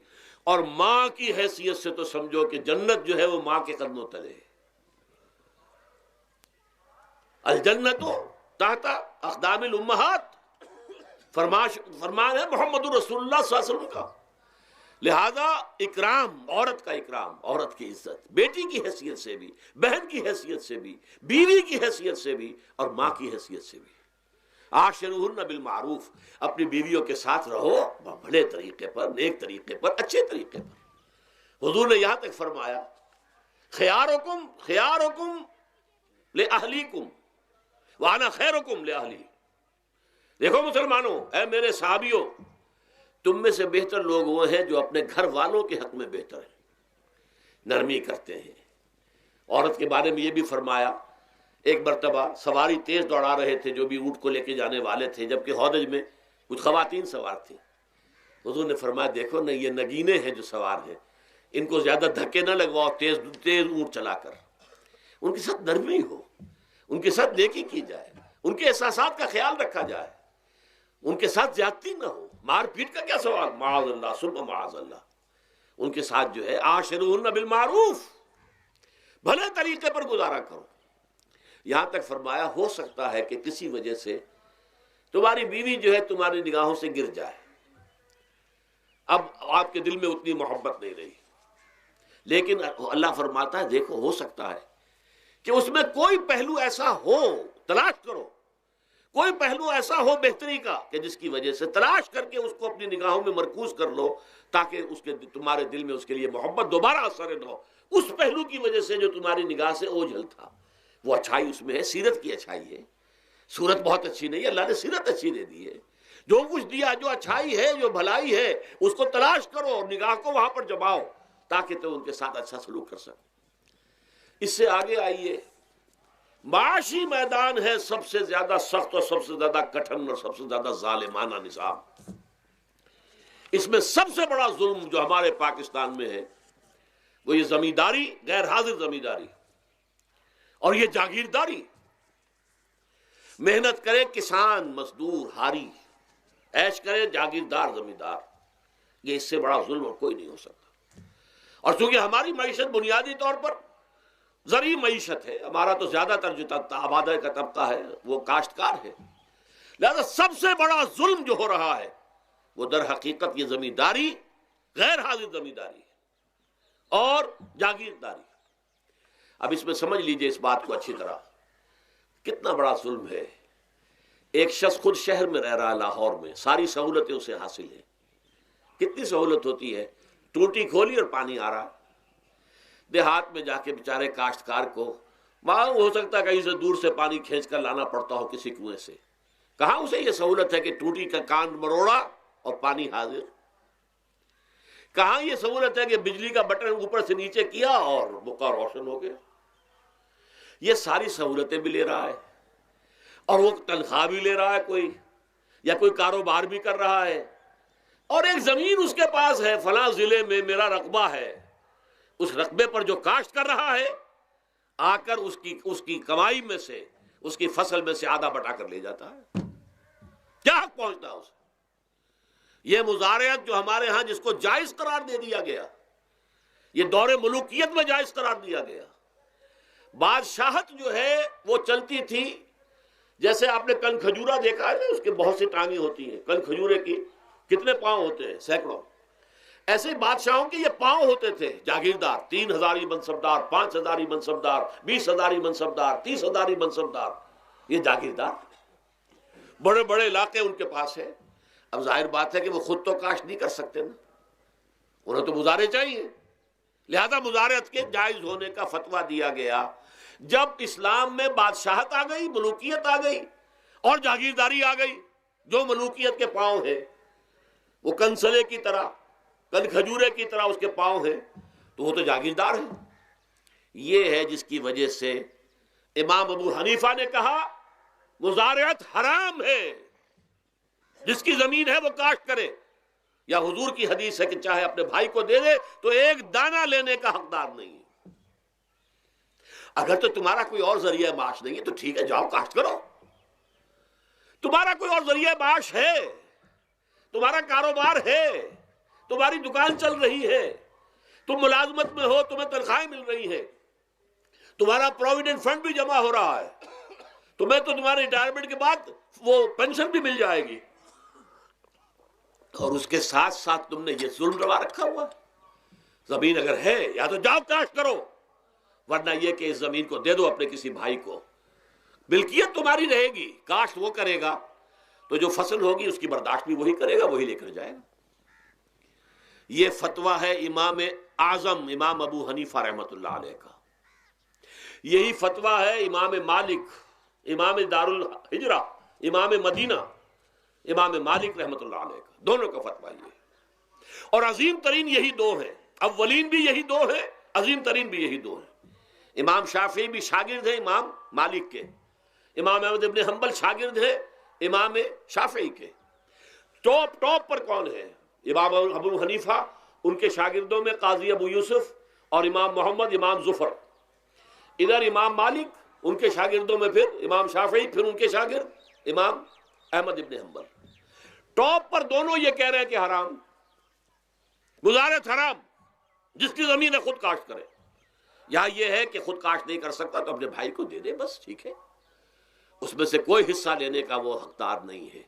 Speaker 1: اور ماں کی حیثیت سے تو سمجھو کہ جنت جو ہے وہ ماں کے قدموں تلے ہے۔ الجنت تحت اقدام الامہات، فرمان ہے محمد رسول اللہ صلی اللہ علیہ وسلم کا۔ لہذا اکرام، عورت کا اکرام، عورت کی عزت، بیٹی کی حیثیت سے بھی، بہن کی حیثیت سے بھی، بیوی کی حیثیت سے بھی، اور ماں کی حیثیت سے بھی۔ عاشروہن بالمعروف، اپنی بیویوں کے ساتھ رہو بڑے طریقے پر، نیک طریقے پر، اچھے طریقے پر۔ حضور نے یہاں تک فرمایا خیارکم خیارکم لأہلیکم وانا خیرکم لأہلی۔ دیکھو مسلمانوں، اے میرے صحابیوں، تم میں سے بہتر لوگ وہ ہیں جو اپنے گھر والوں کے حق میں بہتر ہیں، نرمی کرتے ہیں۔ عورت کے بارے میں یہ بھی فرمایا، ایک مرتبہ سواری تیز دوڑا رہے تھے جو بھی اونٹ کو لے کے جانے والے تھے، جبکہ ہودج میں کچھ خواتین سوار تھیں۔ حضور نے فرمایا دیکھو نا، یہ نگینے ہیں جو سوار ہیں، ان کو زیادہ دھکے نہ لگواؤ تیز تیز اونٹ چلا کر، ان کے ساتھ نرمی ہو، ان کے ساتھ نیکی کی جائے، ان کے احساسات کا خیال رکھا جائے، ان کے ساتھ زیادتی نہ ہو، مار پیٹ کا کیا سوال، معاذ اللہ ثم معاذ اللہ۔ ان کے ساتھ جو ہے عاشروہن بالمعروف، بھلے طریقے پر گزارا کرو۔ یہاں تک فرمایا ہو سکتا ہے کہ کسی وجہ سے تمہاری بیوی جو ہے تمہاری نگاہوں سے گر جائے، اب آپ کے دل میں اتنی محبت نہیں رہی، لیکن اللہ فرماتا ہے دیکھو ہو سکتا ہے کہ اس میں کوئی پہلو ایسا ہو، تلاش کرو، کوئی پہلو ایسا ہو بہتری کا کہ جس کی وجہ سے تلاش کر کے اس کو اپنی نگاہوں میں مرکوز کر لو، تاکہ اس کے تمہارے دل میں اس کے لیے محبت دوبارہ اثر نہ ہو۔ اس پہلو کی وجہ سے جو تمہاری نگاہ سے اوجھل تھا، وہ اچھائی اس میں ہے، سیرت کی اچھائی ہے۔ صورت بہت اچھی نہیں ہے، اللہ نے سیرت اچھی دے دی ہے۔ جو کچھ دیا، جو اچھائی ہے، جو بھلائی ہے، اس کو تلاش کرو اور نگاہ کو وہاں پر جماؤ تاکہ تم ان کے ساتھ اچھا سلوک کر سکو۔ اس سے آگے آئیے، معاشی میدان ہے سب سے زیادہ سخت اور سب سے زیادہ کٹھن اور سب سے زیادہ ظالمانہ نظام۔ اس میں سب سے بڑا ظلم جو ہمارے پاکستان میں ہے وہ یہ زمینداری، غیر حاضر زمینداری، اور یہ جاگیرداری۔ محنت کرے کسان مزدور ہاری، عیش کرے جاگیردار زمیندار، یہ اس سے بڑا ظلم اور کوئی نہیں ہو سکتا۔ اور چونکہ ہماری معیشت بنیادی طور پر زرعی معیشت ہے، ہمارا تو زیادہ تر جو آبادی کا طبقہ ہے وہ کاشتکار ہے، لہذا سب سے بڑا ظلم جو ہو رہا ہے وہ در حقیقت یہ زمینداری، غیر حاضر زمینداری اور جاگیرداری۔ اب اس میں سمجھ لیجئے اس بات کو اچھی طرح، کتنا بڑا ظلم ہے۔ ایک شخص خود شہر میں رہ رہا ہے، لاہور میں، ساری سہولتیں اسے حاصل ہیں، کتنی سہولت ہوتی ہے، ٹوٹی کھولی اور پانی آ رہا۔ دیہات میں جا کے بیچارے کاشتکار کو معلوم ہو سکتا ہے کہیں سے دور سے پانی کھینچ کر لانا پڑتا ہو کسی کنویں سے، کہاں اسے یہ سہولت ہے کہ ٹوٹی کا کان مروڑا اور پانی حاضر، کہاں یہ سہولت ہے کہ بجلی کا بٹن اوپر سے نیچے کیا اور بکا روشن ہو گیا۔ یہ ساری سہولتیں بھی لے رہا ہے اور وہ تنخواہ بھی لے رہا ہے کوئی، یا کوئی کاروبار بھی کر رہا ہے، اور ایک زمین اس کے پاس ہے، فلاں ضلع میں میرا رقبہ ہے، اس رقبے پر جو کاشت کر رہا ہے آ کر اس کی کمائی میں سے، اس کی فصل میں سے آدھا بٹا کر لے جاتا ہے۔ کیا حق پہنچتا ہے اسے؟ یہ مزارعت جو ہمارے ہاں جس کو جائز قرار دے دیا گیا، یہ دور ملوکیت میں جائز قرار دیا گیا۔ بادشاہت جو ہے وہ چلتی تھی، جیسے آپ نے کن کھجورا دیکھا ہے نا، اس کے بہت سی ٹانگیں ہوتی ہیں، کن کھجورے کی کتنے پاؤں ہوتے ہیں، سینکڑوں۔ ایسے ہی بادشاہوں کے یہ پاؤں ہوتے تھے، جاگیردار، 3000 منصبدار، 5000 منصبدار، 20,000 منصبدار، 30,000 منصبدار، یہ جاگیردار بڑے بڑے علاقے ان کے پاس ہے۔ اب ظاہر بات ہے کہ وہ خود تو کاشت نہیں کر سکتے نا، انہیں تو مزارع چاہیے، لہذا مزارعت کے جائز ہونے کا فتویٰ دیا گیا۔ جب اسلام میں بادشاہت آ گئی، ملوکیت آ گئی اور جاگیرداری آ گئی، جو ملوکیت کے پاؤں ہیں وہ کنسلے کی طرح، کن کھجورے کی طرح اس کے پاؤں ہیں، تو وہ تو جاگیردار ہے۔ یہ ہے جس کی وجہ سے امام ابو حنیفہ نے کہا مزارعت حرام ہے، جس کی زمین ہے وہ کاشت کرے، یا حضور کی حدیث ہے کہ چاہے اپنے بھائی کو دے دے تو ایک دانہ لینے کا حقدار نہیں ہے۔ اگر تو تمہارا کوئی اور ذریعہ معاش نہیں ہے تو ٹھیک ہے، جاؤ کاشت کرو، تمہارا کوئی اور ذریعہ معاش ہے، تمہارا کاروبار ہے، تمہاری دکان چل رہی ہے، تم ملازمت میں ہو، تمہیں تنخواہیں مل رہی ہیں، تمہارا پروویڈنٹ فنڈ بھی جمع ہو رہا ہے، تمہیں تو تمہارے ریٹائرمنٹ کے بعد وہ پینشن بھی مل جائے گی، اور اس کے ساتھ ساتھ تم نے یہ ظلم روا رکھا ہوا۔ زمین اگر ہے یا تو جاؤ کاشت کرو، ورنہ یہ کہ اس زمین کو دے دو اپنے کسی بھائی کو، ملکیت تمہاری رہے گی، کاشت وہ کرے گا تو جو فصل ہوگی اس کی برداشت بھی وہی کرے گا، وہی لے کر جائے گا۔ یہ فتویٰ ہے امام اعظم امام ابو حنیفہ رحمۃ اللہ علیہ کا، یہی فتویٰ ہے امام مالک امام دار الحجرہ امام مدینہ امام مالک رحمۃ اللہ علیہ کا، دونوں کا فتویٰ یہ ہے، اور عظیم ترین یہی دو ہیں، اولین بھی یہی دو ہیں، عظیم ترین بھی یہی دو ہیں۔ امام شافعی بھی شاگرد ہیں امام مالک کے، امام احمد ابن حنبل شاگرد ہیں امام شافعی کے۔ ٹاپ پر کون ہے؟ امام ابو حنیفہ، ان کے شاگردوں میں قاضی ابو یوسف اور امام محمد امام ظفر، ادھر امام مالک، ان کے شاگردوں میں پھر امام شافعی، پھر ان کے شاگرد امام احمد ابن حنبل۔ ٹاپ پر دونوں یہ کہہ رہے ہیں کہ حرام، مزارعت حرام، جس کی زمین ہے خود کاشت کرے۔ یہاں یہ ہے کہ خود کاشت نہیں کر سکتا تو اپنے بھائی کو دے دے، بس ٹھیک ہے، اس میں سے کوئی حصہ لینے کا وہ حقدار نہیں ہے۔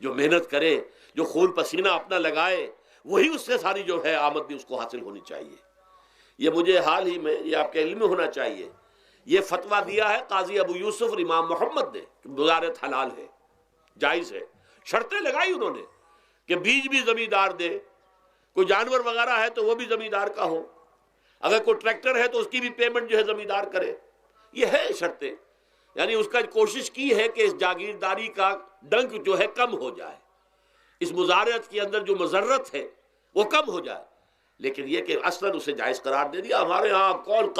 Speaker 1: جو محنت کرے، جو خون پسینہ اپنا لگائے، وہی اس سے ساری جو ہے آمدنی اس کو حاصل ہونی چاہیے۔ یہ مجھے حال ہی میں، یہ آپ کے علم میں ہونا چاہیے، یہ فتویٰ دیا ہے قاضی ابو یوسف اور امام محمد نے کہ مزارعت حلال ہے، جائز ہے۔ شرطیں لگائی انہوں نے کہ بیج بھی زمیندار دے، کوئی جانور وغیرہ ہے تو وہ بھی زمیندار کا ہو، اگر کوئی ٹریکٹر ہے تو اس کی بھی پیمنٹ جو ہے زمیندار کرے۔ یہ ہے شرطیں، یعنی اس کا کوشش کی ہے کہ اس جاگیرداری کا ڈنک جو ہے کم ہو جائے، اس مزارعت کے اندر جو مضرت ہے وہ کم ہو جائے، لیکن یہ کہ اصلاً اسے جائز قرار دے دیا۔ ہمارے ہاں کون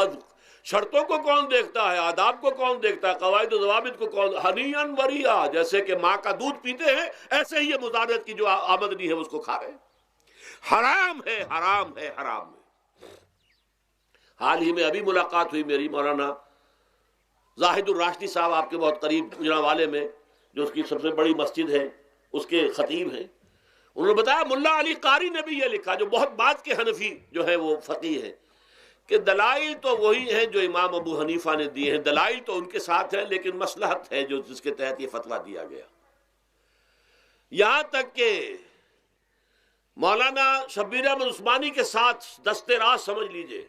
Speaker 1: شرطوں کو کون دیکھتا ہے، آداب کو کون دیکھتا ہے، قواعد و ضوابط کو کون، ہنیئن وریا، جیسے کہ ماں کا دودھ پیتے ہیں ایسے ہی یہ مزارعت کی جو آمدنی ہے اس کو کھا رہے ہیں۔ حرام ہے، حرام ہے، حرام ہے۔ حال ہی میں ابھی ملاقات ہوئی میری مولانا زاہد الراشدی صاحب، آپ کے بہت قریب گجرانوالے میں، جو اس کی سب سے بڑی مسجد ہے، اس کے خطیب ہیں۔ انہوں نے بتایا ملا علی قاری نے بھی یہ لکھا، جو بہت بعد کے حنفی جو ہے وہ فقیہ ہیں، کہ دلائل تو وہی ہیں جو امام ابو حنیفہ نے دیے ہیں، دلائل تو ان کے ساتھ ہیں، لیکن مصلحت ہے جو جس کے تحت یہ فتویٰ دیا گیا۔ یہاں تک کہ مولانا شبیر احمد عثمانی کے ساتھ دست راست سمجھ لیجئے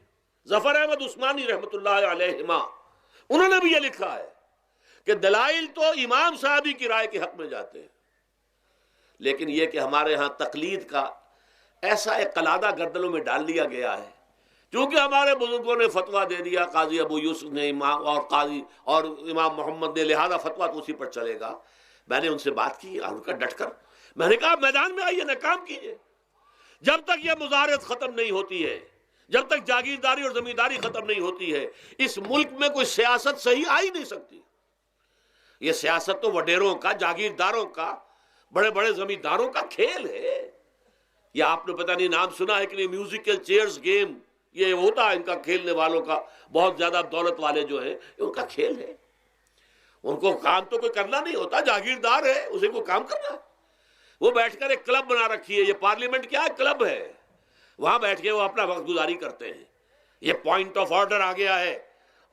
Speaker 1: ظفر احمد عثمانی رحمۃ اللہ علیہما، انہوں نے بھی یہ لکھا ہے کہ دلائل تو امام صاحبی کی رائے کے حق میں جاتے ہیں، لیکن یہ کہ ہمارے ہاں تقلید کا ایسا ایک قلادہ گردنوں میں ڈال دیا گیا ہے، چونکہ ہمارے بزرگوں نے فتویٰ دے دیا، قاضی ابو یوسف نے امام اور قاضی اور امام محمد نے، لہذا فتویٰ تو اسی پر چلے گا۔ میں نے ان سے بات کی اور ان کا ڈٹ کر میں نے کہا میدان میں آئیے، نہ کام کیجیے، جب تک یہ مزارعت ختم نہیں ہوتی ہے، جب تک جاگیرداری اور زمینداری ختم نہیں ہوتی ہے، اس ملک میں کوئی سیاست صحیح آ ہی نہیں سکتی۔ یہ سیاست تو وڈیروں کا، جاگیرداروں کا، بڑے بڑے زمینداروں کا کھیل ہے۔ یہ آپ نے پتہ نہیں نام سنا ہے کہ نہیں، میوزیکل چیئرز گیم، یہ ہوتا ہے ان کا کھیلنے والوں کا، بہت زیادہ دولت والے جو ہیں، یہ ان کا کھیل ہے۔ ان کو کام تو کوئی کرنا نہیں ہوتا، جاگیردار ہے، اسے کو کام کرنا ہے۔ وہ بیٹھ کر ایک کلب بنا رکھی ہے، یہ پارلیمنٹ کیا ہے، کلب ہے، وہاں بیٹھ کے وہ اپنا وقت گزاری کرتے ہیں۔ یہ پوائنٹ آف آرڈر آ گیا ہے،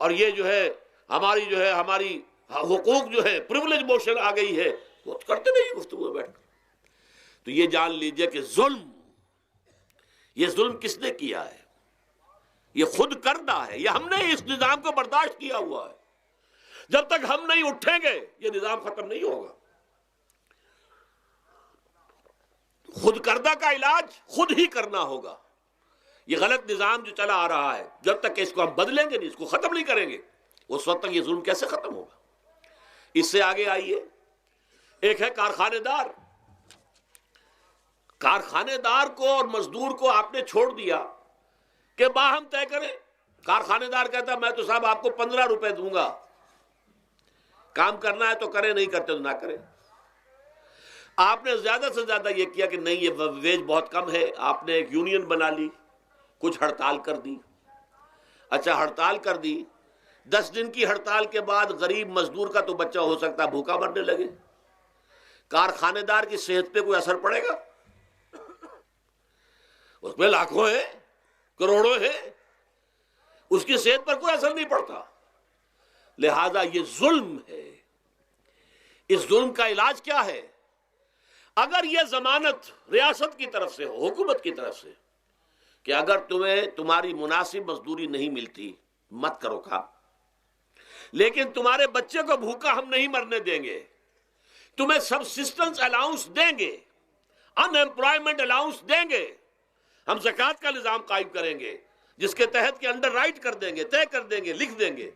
Speaker 1: اور یہ جو ہے ہماری حقوق جو ہے، پریولیج موشن آ گئی ہے، وہ کرتے نہیں گفتگو بیٹھ کر۔ تو یہ جان لیجئے کہ یہ ظلم کس نے کیا ہے؟ یہ خود کردہ ہے، یہ ہم نے اس نظام کو برداشت کیا ہوا ہے۔ جب تک ہم نہیں اٹھیں گے یہ نظام ختم نہیں ہوگا۔ خود کردہ کا علاج خود ہی کرنا ہوگا۔ یہ غلط نظام جو چلا آ رہا ہے، جب تک کہ اس کو ہم بدلیں گے نہیں، اس کو ختم نہیں کریں گے، اس وقت تک یہ ظلم کیسے ختم ہوگا؟ اس سے آگے آئیے، ایک ہے کارخانے دار۔ کارخانے دار کو اور مزدور کو آپ نے چھوڑ دیا کہ باہم طے کریں۔ کارخانے دار کہتا ہے میں تو صاحب آپ کو 15 روپے دوں گا، کام کرنا ہے تو کریں، نہیں کرتے تو نہ کریں۔ آپ نے زیادہ سے زیادہ یہ کیا کہ نہیں، یہ ویج بہت کم ہے، آپ نے ایک یونین بنا لی، کچھ ہڑتال کر دی۔ اچھا ہڑتال کر دی، 10 دن کی ہڑتال کے بعد غریب مزدور کا تو بچہ ہو سکتا ہے بھوکا مرنے لگے، کارخانے دار کی صحت پہ کوئی اثر پڑے گا؟ اس میں لاکھوں ہیں، کروڑوں ہیں، اس کی صحت پر کوئی اثر نہیں پڑتا۔ لہذا یہ ظلم ہے۔ اس ظلم کا علاج کیا ہے؟ اگر یہ ضمانت ریاست کی طرف سے ہو، حکومت کی طرف سے، کہ اگر تمہیں تمہاری مناسب مزدوری نہیں ملتی مت کرو کام، لیکن تمہارے بچے کو بھوکا ہم نہیں مرنے دیں گے، تمہیں سبسسٹنس الاؤنس دیں گے، ان ایمپلائمنٹ الاؤنس دیں گے، ہم زکوٰۃ کا نظام قائم کریں گے جس کے تحت کہ انڈر رائٹ کر دیں گے، طے کر دیں گے، لکھ دیں گے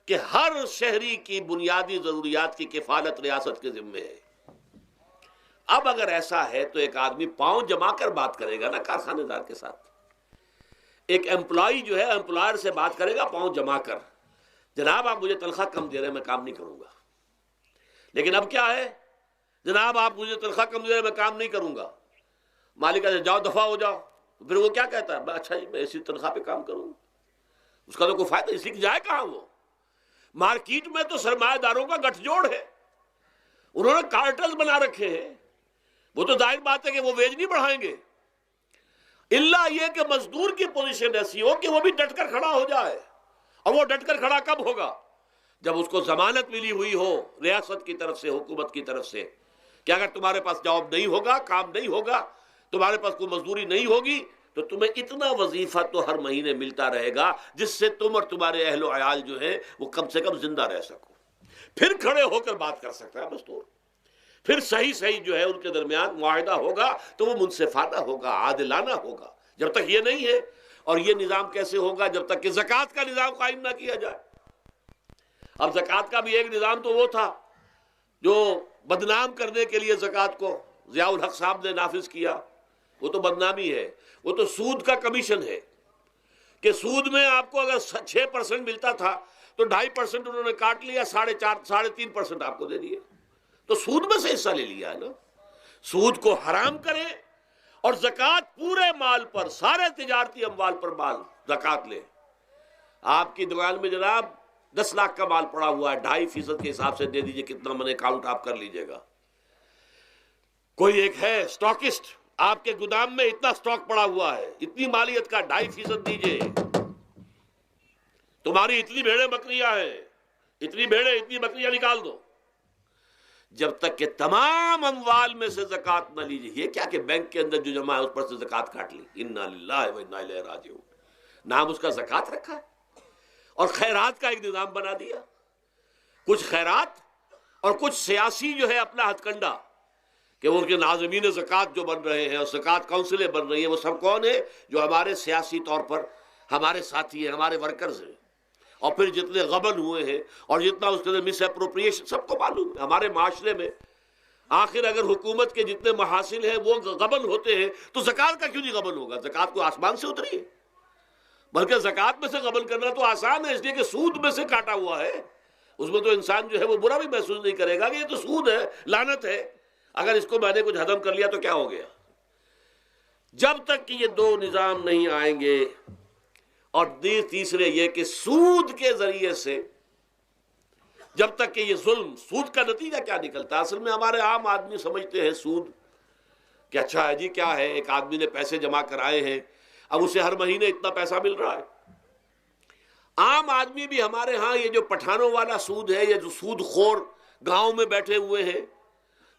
Speaker 1: کہ ہر شہری کی بنیادی ضروریات کی کفالت ریاست کے ذمے ہے۔ اب اگر ایسا ہے تو ایک آدمی پاؤں جما کر بات کرے گا نا کارخانے دار کے ساتھ، ایک امپلائی جو ہے امپلائر سے بات کرے گا پاؤں جما کر، جناب آپ مجھے تنخواہ کم دے رہے ہیں میں کام نہیں کروں گا۔ لیکن اب کیا ہے؟ جناب آپ مجھے تنخواہ کم دے رہے ہیں میں کام نہیں کروں گا۔ مالک کہتے جاؤ دفعہ ہو جاؤ، پھر وہ کیا کہتا ہے؟ اچھا جی میں اسی تنخواہ پہ کام کروں، اس کا تو کوئی فائدہ، اسی کی جائے کہاں وہ؟ مارکیٹ میں تو سرمایہ داروں کا گٹھ جوڑ ہے، انہوں نے کارٹلز بنا رکھے ہیں، وہ تو ظاہر بات ہے کہ وہ ویج نہیں بڑھائیں گے، الا یہ کہ مزدور کی پوزیشن ایسی ہو کہ وہ بھی ڈٹ کر کھڑا ہو جائے۔ اور وہ ڈٹ کر کھڑا کب ہوگا؟ جب اس کو ضمانت ملی ہوئی ہو ریاست کی طرف سے، حکومت کی طرف سے، کہ اگر تمہارے پاس جاب نہیں ہوگا، کام نہیں ہوگا، تمہارے پاس کوئی مزدوری نہیں ہوگی تو تمہیں اتنا وظیفہ تو ہر مہینے ملتا رہے گا جس سے تم اور تمہارے اہل و عیال جو ہے وہ کم سے کم زندہ رہ سکو۔ پھر کھڑے ہو کر بات کر سکتا ہے مزدور، پھر صحیح جو ہے ان کے درمیان معاہدہ ہوگا تو وہ منصفانہ ہوگا، عادلانہ ہوگا۔ جب تک یہ نہیں ہے، اور یہ نظام کیسے ہوگا؟ جب تک کہ زکوٰۃ کا نظام قائم نہ کیا جائے۔ اب زکوٰۃ کا بھی ایک نظام تو وہ تھا جو بدنام کرنے کے لیے زکوٰۃ کو ضیاء الحق صاحب نے نافذ کیا، وہ تو بدنامی ہے، وہ تو سود کا کمیشن ہے کہ سود میں آپ کو اگر 6% ملتا تھا تو 2.5% انہوں نے کاٹ لیا، 3.5% آپ کو دے دیے، تو سود میں سے حصہ لے لیا ہے نا۔ سود کو حرام کریں اور زکوٰۃ پورے مال پر، سارے تجارتی اموال پر مال زکوٰۃ لے۔ آپ کی دکان میں جناب 10 لاکھ کا مال پڑا ہوا ہے، 2.5% کے حساب سے دے دیجئے، کتنا من اکاؤنٹ آپ کر لیجئے گا۔ کوئی ایک ہے سٹاکسٹ، آپ کے گودام میں اتنا سٹاک پڑا ہوا ہے، اتنی مالیت کا 2.5% دیجئے، تمہاری اتنی بھیڑیں بکریاں ہیں، اتنی بھیڑیں اتنی بکریاں نکال دو۔ جب تک کہ تمام اموال میں سے زکوٰۃ نہ لیجیے، یہ کیا کہ بینک کے اندر جو جمع ہے اس پر سے زکوٰۃ کاٹ لی، انا للہ و انا الیہ راجعون، نام اس کا زکوٰۃ رکھا ہے، اور خیرات کا ایک نظام بنا دیا، کچھ خیرات اور کچھ سیاسی جو ہے اپنا ہتھ کنڈا، کہ وہ کے ناظمین زکوٰۃ جو بن رہے ہیں اور زکوٰۃ کونسلیں بن رہی ہیں، وہ سب کون ہیں؟ جو ہمارے سیاسی طور پر ہمارے ساتھی ہیں، ہمارے ورکرز ہیں، اور پھر جتنے غبن ہوئے ہیں اور جتنا اس کے مس اپروپریشن، سب کو معلوم ہے ہمارے معاشرے میں۔ آخر اگر حکومت کے جتنے محاصل ہیں وہ غبن ہوتے ہیں تو زکوٰۃ کا کیوں نہیں غبن ہوگا؟ زکوٰۃ کو آسمان سے اتری ہے، بلکہ زکوٰۃ میں سے غبن کرنا تو آسان ہے، اس لیے کہ سود میں سے کاٹا ہوا ہے، اس میں تو انسان جو ہے وہ برا بھی محسوس نہیں کرے گا کہ یہ تو سود ہے، لعنت ہے، اگر اس کو میں نے کچھ ہضم کر لیا تو کیا ہو گیا۔ جب تک کہ یہ دو نظام نہیں آئیں گے، اور تیسرے یہ کہ سود کے ذریعے سے جب تک کہ یہ ظلم، سود کا نتیجہ کیا نکلتا ہے؟ اصل میں ہمارے عام آدمی سمجھتے ہیں سود کہ اچھا ہے جی، کیا ہے، ایک آدمی نے پیسے جمع کرائے ہیں، اب اسے ہر مہینے اتنا پیسہ مل رہا ہے۔ عام آدمی بھی ہمارے ہاں یہ جو پٹھانوں والا سود ہے، یہ جو سود خور گاؤں میں بیٹھے ہوئے ہیں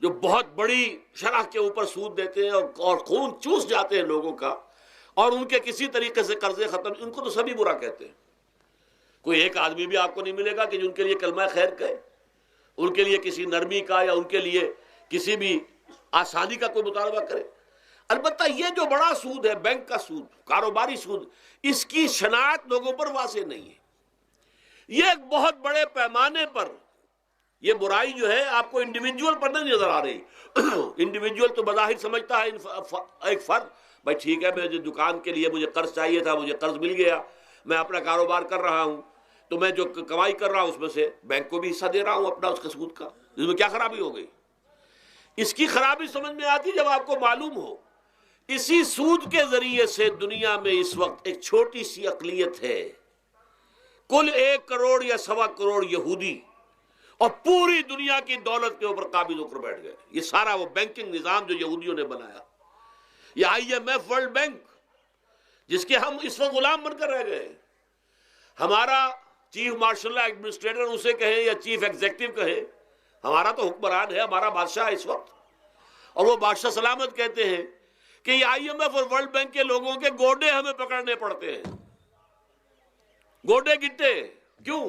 Speaker 1: جو بہت بڑی شرح کے اوپر سود دیتے ہیں اور خون چوس جاتے ہیں لوگوں کا، اور ان کے کسی طریقے سے قرضے ختم، ان کو تو سبھی برا کہتے ہیں۔ کوئی ایک آدمی بھی آپ کو نہیں ملے گا کہ جن کے لیے کلمہ خیر کہے، ان کے لیے کسی نرمی کا یا ان کے لیے کسی بھی آسانی کا کوئی مطالبہ کرے۔ البتہ یہ جو بڑا سود ہے، بینک کا سود، کاروباری سود، اس کی شناخت لوگوں پر واضح نہیں ہے۔ یہ ایک بہت بڑے پیمانے پر یہ برائی جو ہے آپ کو انڈیویجول پر نہیں نظر آ رہی۔ انڈیویجول تو بظاہر سمجھتا ہے ایک فرد، بھائی ٹھیک ہے، مجھے دکان کے لیے مجھے قرض چاہیے تھا، مجھے قرض مل گیا، میں اپنا کاروبار کر رہا ہوں، تو میں جو کمائی کر رہا ہوں اس میں سے بینک کو بھی حصہ دے رہا ہوں اپنا، اس کے سود کا، اس میں کیا خرابی ہو گئی؟ اس کی خرابی سمجھ میں آتی جب آپ کو معلوم ہو اسی سود کے ذریعے سے دنیا میں اس وقت ایک چھوٹی سی اقلیت ہے، کل 1 کروڑ یا 1.25 کروڑ یہودی، اور پوری دنیا کی دولت کے اوپر قابض ہو کر بیٹھ گئے. یہ سارا وہ بینکنگ نظام جو یہودیوں نے بنایا، یہ IMF ورلڈ بینک جس کے ہم اس وقت غلام بن کر رہ گئے. ہمارا چیف مارشل ایڈمنسٹریٹر اسے کہیں یا چیف ایگزیکٹو کہیں، ہمارا تو حکمران ہے، ہمارا بادشاہ ہے اس وقت. اور وہ بادشاہ سلامت کہتے ہیں کہ یہ IMF اور ورلڈ بینک کے لوگوں کے گوڈے ہمیں پکڑنے پڑتے ہیں، گوڈے گٹے. کیوں؟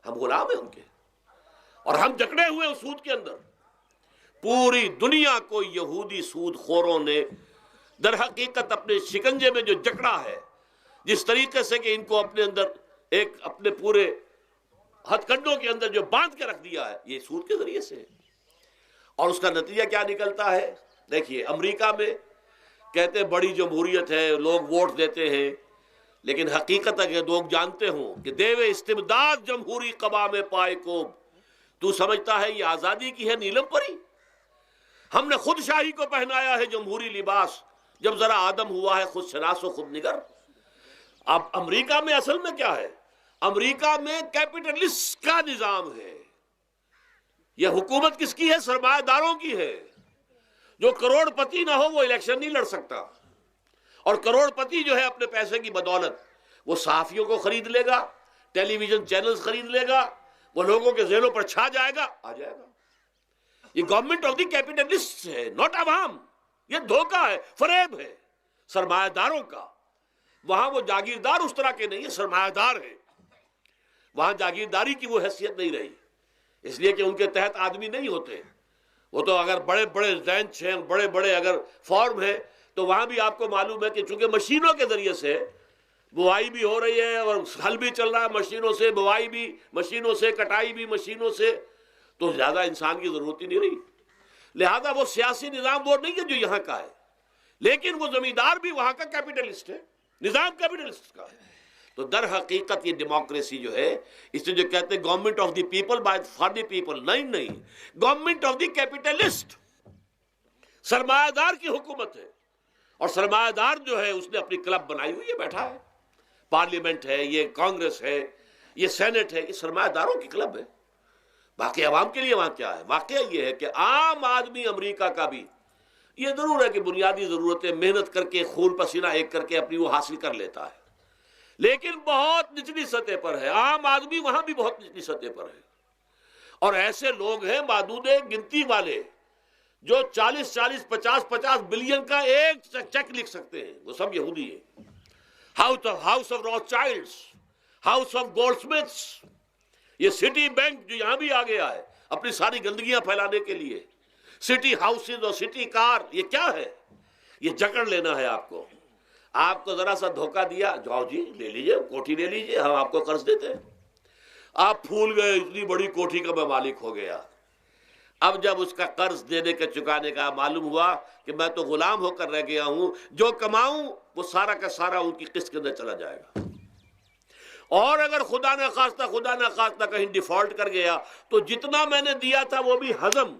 Speaker 1: ہم غلام ہیں ان کے، اور ہم جکڑے ہوئے اس سود کے اندر. پوری دنیا کو یہودی سود خوروں نے در حقیقت اپنے شکنجے میں جو جکڑا ہے، جس طریقے سے کہ ان کو اپنے اندر ایک اپنے پورے ہتھ کنڈوں کے اندر جو باندھ کے رکھ دیا ہے، یہ سود کے ذریعے سے. اور اس کا نتیجہ کیا نکلتا ہے؟ دیکھیے، امریکہ میں کہتے ہیں بڑی جمہوریت ہے، لوگ ووٹ دیتے ہیں، لیکن حقیقت اگر لوگ جانتے ہوں کہ دیوے استبداد جمہوری قبا میں پائے کو، تو سمجھتا ہے یہ آزادی کی ہے نیلم پری. ہم نے خود شاہی کو پہنایا ہے جمہوری لباس، جب ذرا آدم ہوا ہے خود شناس و خود نگر. اب امریکہ میں اصل میں کیا ہے؟ امریکہ میں کیپٹلسٹ کا نظام ہے. یہ حکومت کس کی ہے؟ سرمایہ داروں کی ہے. جو کروڑ پتی نہ ہو وہ الیکشن نہیں لڑ سکتا. اور کروڑ پتی جو ہے اپنے پیسے کی بدولت وہ صحافیوں کو خرید لے گا، ٹیلی ویژن چینلز خرید لے گا، وہ لوگوں کے ذہنوں پر چھا جائے گا، آ جائے گا. یہ گورنمنٹ آف دی کیپٹلسٹ ہے، ناٹ عوام. یہ دھوکہ ہے، فریب ہے سرمایہ داروں کا. وہاں وہ جاگیردار اس طرح کے نہیں ہیں، سرمایہ دار ہیں. وہاں جاگیرداری کی وہ حیثیت نہیں رہی، اس لیے کہ ان کے تحت آدمی نہیں ہوتے. وہ تو اگر بڑے بڑے رینچ ہیں، بڑے بڑے اگر فارم ہیں، تو وہاں بھی آپ کو معلوم ہے کہ چونکہ مشینوں کے ذریعے سے بوائی بھی ہو رہی ہے اور ہل بھی چل رہا ہے مشینوں سے، بوائی بھی مشینوں سے، کٹائی بھی مشینوں سے، تو زیادہ انسان کی ضرورت ہی نہیں رہی. لہذا وہ سیاسی نظام وہ نہیں ہے جو یہاں کا ہے، لیکن وہ زمیندار بھی وہاں کا کیپٹلسٹ ہے، نظام کیپٹلسٹ کا ہے. تو در حقیقت یہ ڈیموکریسی جو ہے، اس سے جو کہتے ہیں government of the people by for the people, نہیں، گورنمنٹ آف دی کیپٹلسٹ، سرمایہ دار کی حکومت ہے. اور سرمایہ دار جو ہے اس نے اپنی کلب بنائی ہوئی ہے، بیٹھا ہے. پارلیمنٹ ہے، یہ کانگریس ہے، یہ سینٹ ہے، یہ سرمایہ داروں کی کلب ہے. باقی عوام کے لیے وہاں کیا ہے؟ واقعہ یہ ہے کہ عام آدمی امریکہ کا بھی یہ ضرور ہے کہ بنیادی ضرورتیں محنت کر کے خون پسینہ ایک کر کے اپنی وہ حاصل کر لیتا ہے، لیکن بہت نچلی سطح پر ہے. عام آدمی وہاں بھی بہت نچلی سطح پر ہے. اور ایسے لوگ ہیں معدود گنتی والے جو 40 50 بلین کا ایک چیک لکھ سکتے ہیں، وہ سب یہودی ہیں. House of Rothschilds, house of Goldsmiths, یہ سٹی بینک جو یہاں بھی آ گیا ہے اپنی ساری گندگیاں پھیلانے کے لیے، سٹی ہاؤسز اور سٹی کار، یہ کیا ہے؟ یہ جکڑ لینا ہے آپ کو. آپ کو ذرا سا دھوکہ دیا، جاؤ جی لے لیجئے کوٹھی لے لیجئے، ہم آپ کو قرض دیتے ہیں. آپ پھول گئے، اتنی بڑی کوٹھی کا میں مالک ہو گیا. اب جب اس کا قرض دینے کا چکانے کا معلوم ہوا کہ میں تو غلام ہو کر رہ گیا ہوں، جو کماؤں وہ سارا کا سارا ان کی قسط کے اندر چلا جائے گا. اور اگر خدا نہ خواستہ کہیں ڈیفالٹ کر گیا تو جتنا میں نے دیا تھا وہ بھی ہضم،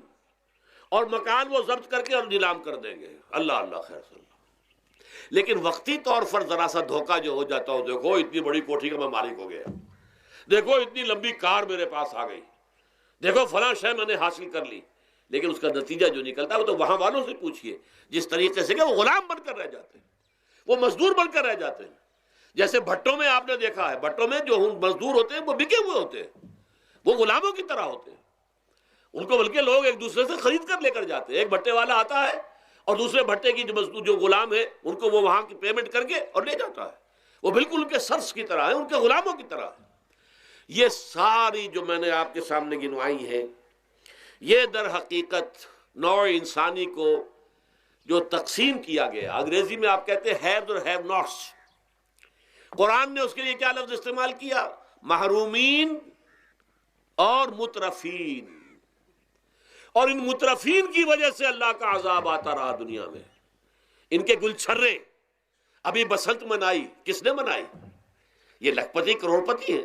Speaker 1: اور مکان وہ ضبط کر کے اور نیلام کر دیں گے. اللہ خیر صلی اللہ. لیکن وقتی طور پر ذرا سا دھوکہ جو ہو جاتا ہو، دیکھو اتنی بڑی کوٹھی کا میں مالک ہو گیا، دیکھو اتنی لمبی کار میرے پاس آ گئی، دیکھو فلاں شے میں نے حاصل کر لی، لیکن اس کا نتیجہ جو نکلتا ہے وہ تو وہاں والوں سے پوچھئے جس طریقے سے کہ وہ غلام بن کر رہ جاتے ہیں، وہ مزدور بن کر رہ جاتے ہیں. جیسے بھٹوں میں آپ نے دیکھا ہے، بھٹوں میں جو مزدور ہوتے ہیں وہ بکے ہوئے ہوتے ہیں، وہ غلاموں کی طرح ہوتے ہیں. ان کو بلکہ لوگ ایک دوسرے سے خرید کر لے کر جاتے ہیں. ایک بھٹے والا آتا ہے اور دوسرے بھٹے کی جو مزدور جو غلام ہے ان کو وہ وہاں کی پیمنٹ کر کے اور لے جاتا ہے. وہ بالکل ان کے سرس کی طرح ہے، ان کے غلاموں کی طرح ہے. یہ ساری جو میں نے آپ کے سامنے گنوائی ہیں، یہ در حقیقت نوع انسانی کو جو تقسیم کیا گیا، انگریزی میں آپ کہتے ہیں ہیوز اور ہیو ناٹس. قرآن نے اس کے لیے کیا لفظ استعمال کیا؟ محرومین اور مترفین. اور ان مترفین کی وجہ سے اللہ کا عذاب آتا رہا دنیا میں. ان کے گلچھرے ابھی بسنت منائی، کس نے منائی؟ یہ لکھپتی کروڑ پتی ہیں،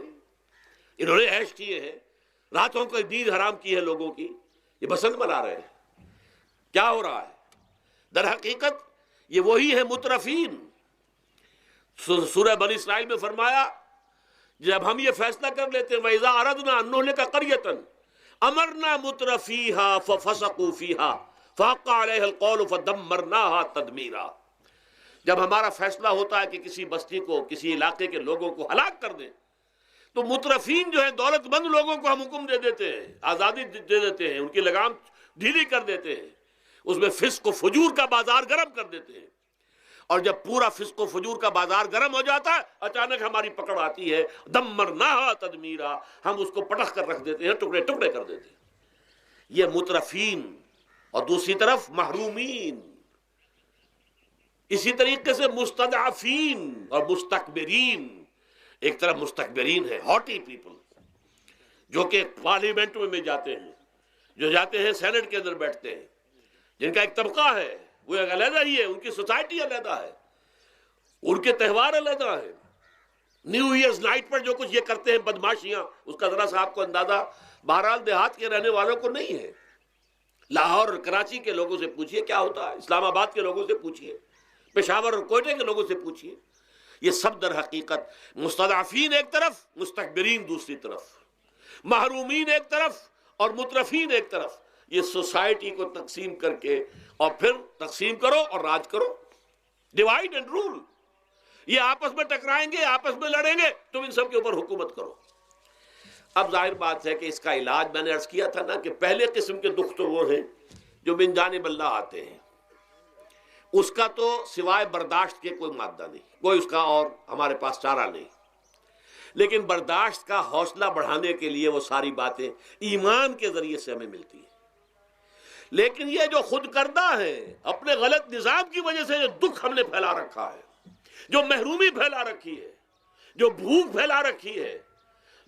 Speaker 1: انہوں نے عیش کیے ہیں، راتوں کو نیند حرام کی ہے لوگوں کی، یہ بسنت منا رہے ہیں. کیا ہو رہا ہے؟ در حقیقت یہ وہی ہے مترفین. سورہ بنی اسرائیل میں فرمایا جب ہم یہ فیصلہ کر لیتے ہیں وَإِذَا أَرَدْنَا أَن نُهْلِكَ قَرْيَةً امرنا مترفیہا ففسقوا فیہا فحق علیہ القول فدمرناہا تدمیرا. جب ہمارا فیصلہ ہوتا ہے کہ کسی بستی کو، کسی علاقے کے لوگوں کو ہلاک کر دیں، تو مترفین جو ہیں، دولت مند لوگوں کو ہم حکم دے دیتے ہیں، آزادی دے دیتے ہیں، ان کی لگام ڈھیلی کر دیتے ہیں، اس میں فسق و فجور کا بازار گرم کر دیتے ہیں. اور جب پورا فسق و فجور کا بازار گرم ہو جاتا ہے، اچانک ہماری پکڑ آتی ہے، دمرناہا تدمیرا، ہم اس کو پٹخ کر رکھ دیتے ہیں، ٹکڑے ٹکڑے کر دیتے ہیں. یہ مترفین. اور دوسری طرف محرومین. اسی طریقے سے مستضعفین اور مستکبرین. ایک طرف مستکبرین ہے، ہاٹی پیپل، جو کہ پارلیمنٹ میں جاتے ہیں، جو جاتے ہیں سینٹ کے اندر بیٹھتے ہیں، جن کا ایک طبقہ ہے، وہ ایک علیحدہ ہی ہے، ان کی سوسائٹی علیحدہ ہے، ان کے تہوار علیحدہ ہے. نیو ایئرز نائٹ پر جو کچھ یہ کرتے ہیں بدماشیاں، اس کا ذرا سا آپ کو اندازہ بہرحال دیہات کے رہنے والوں کو نہیں ہے. لاہور اور کراچی کے لوگوں سے پوچھئے کیا ہوتا ہے، اسلام آباد کے لوگوں سے پوچھئے، پشاور اور کوئٹہ کے لوگوں سے پوچھئے. یہ سب در حقیقت مستضعفین ایک طرف، مستکبرین دوسری طرف، محرومین ایک طرف اور مترفین ایک طرف. یہ سوسائٹی کو تقسیم کر کے، اور پھر تقسیم کرو اور راج کرو، ڈیوائیڈ اینڈ رول. یہ آپس میں ٹکرائیں گے، آپس میں لڑیں گے، تم ان سب کے اوپر حکومت کرو. اب ظاہر بات ہے کہ اس کا علاج میں نے عرض کیا تھا نا، کہ پہلے قسم کے دکھ تو وہ ہیں جو من جانب اللہ آتے ہیں، اس کا تو سوائے برداشت کے کوئی مادہ نہیں، کوئی اس کا اور ہمارے پاس چارہ نہیں. لیکن برداشت کا حوصلہ بڑھانے کے لیے وہ ساری باتیں ایمان کے ذریعے سے ہمیں ملتی ہیں. لیکن یہ جو خود کردہ ہے، اپنے غلط نظام کی وجہ سے جو دکھ ہم نے پھیلا رکھا ہے، جو محرومی پھیلا رکھی ہے، جو بھوک پھیلا رکھی ہے،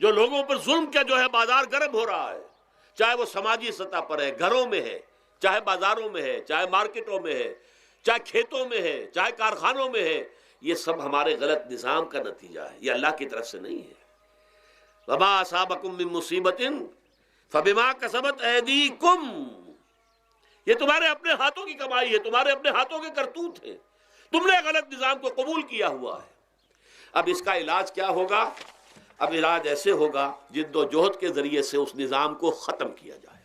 Speaker 1: جو لوگوں پر ظلم کا جو ہے بازار گرم ہو رہا ہے، چاہے وہ سماجی سطح پر ہے، گھروں میں ہے، چاہے بازاروں میں ہے، چاہے مارکیٹوں میں ہے، چاہے کھیتوں میں ہے، چاہے کارخانوں میں ہے، یہ سب ہمارے غلط نظام کا نتیجہ ہے، یہ اللہ کی طرف سے نہیں ہے. وما اصابکم من مصیبت فبما کسبت ایدیکم، یہ تمہارے اپنے ہاتھوں کی کمائی ہے، تمہارے اپنے ہاتھوں کے کرتوت ہیں، تم نے غلط نظام کو قبول کیا ہوا ہے. اب اس کا علاج کیا ہوگا؟ اب علاج ایسے ہوگا جد و جہد کے ذریعے سے اس نظام کو ختم کیا جائے.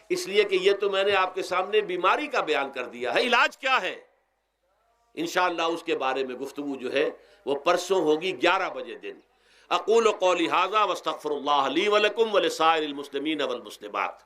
Speaker 1: اس لیے کہ یہ تو میں نے آپ کے سامنے بیماری کا بیان کر دیا ہے، علاج کیا ہے انشاءاللہ اس کے بارے میں گفتگو جو ہے وہ پرسوں ہوگی 11 بجے دن. اقول قولی ھذا واستغفر اللہ لی ولکم ولسائر المسلمین والمسلمات.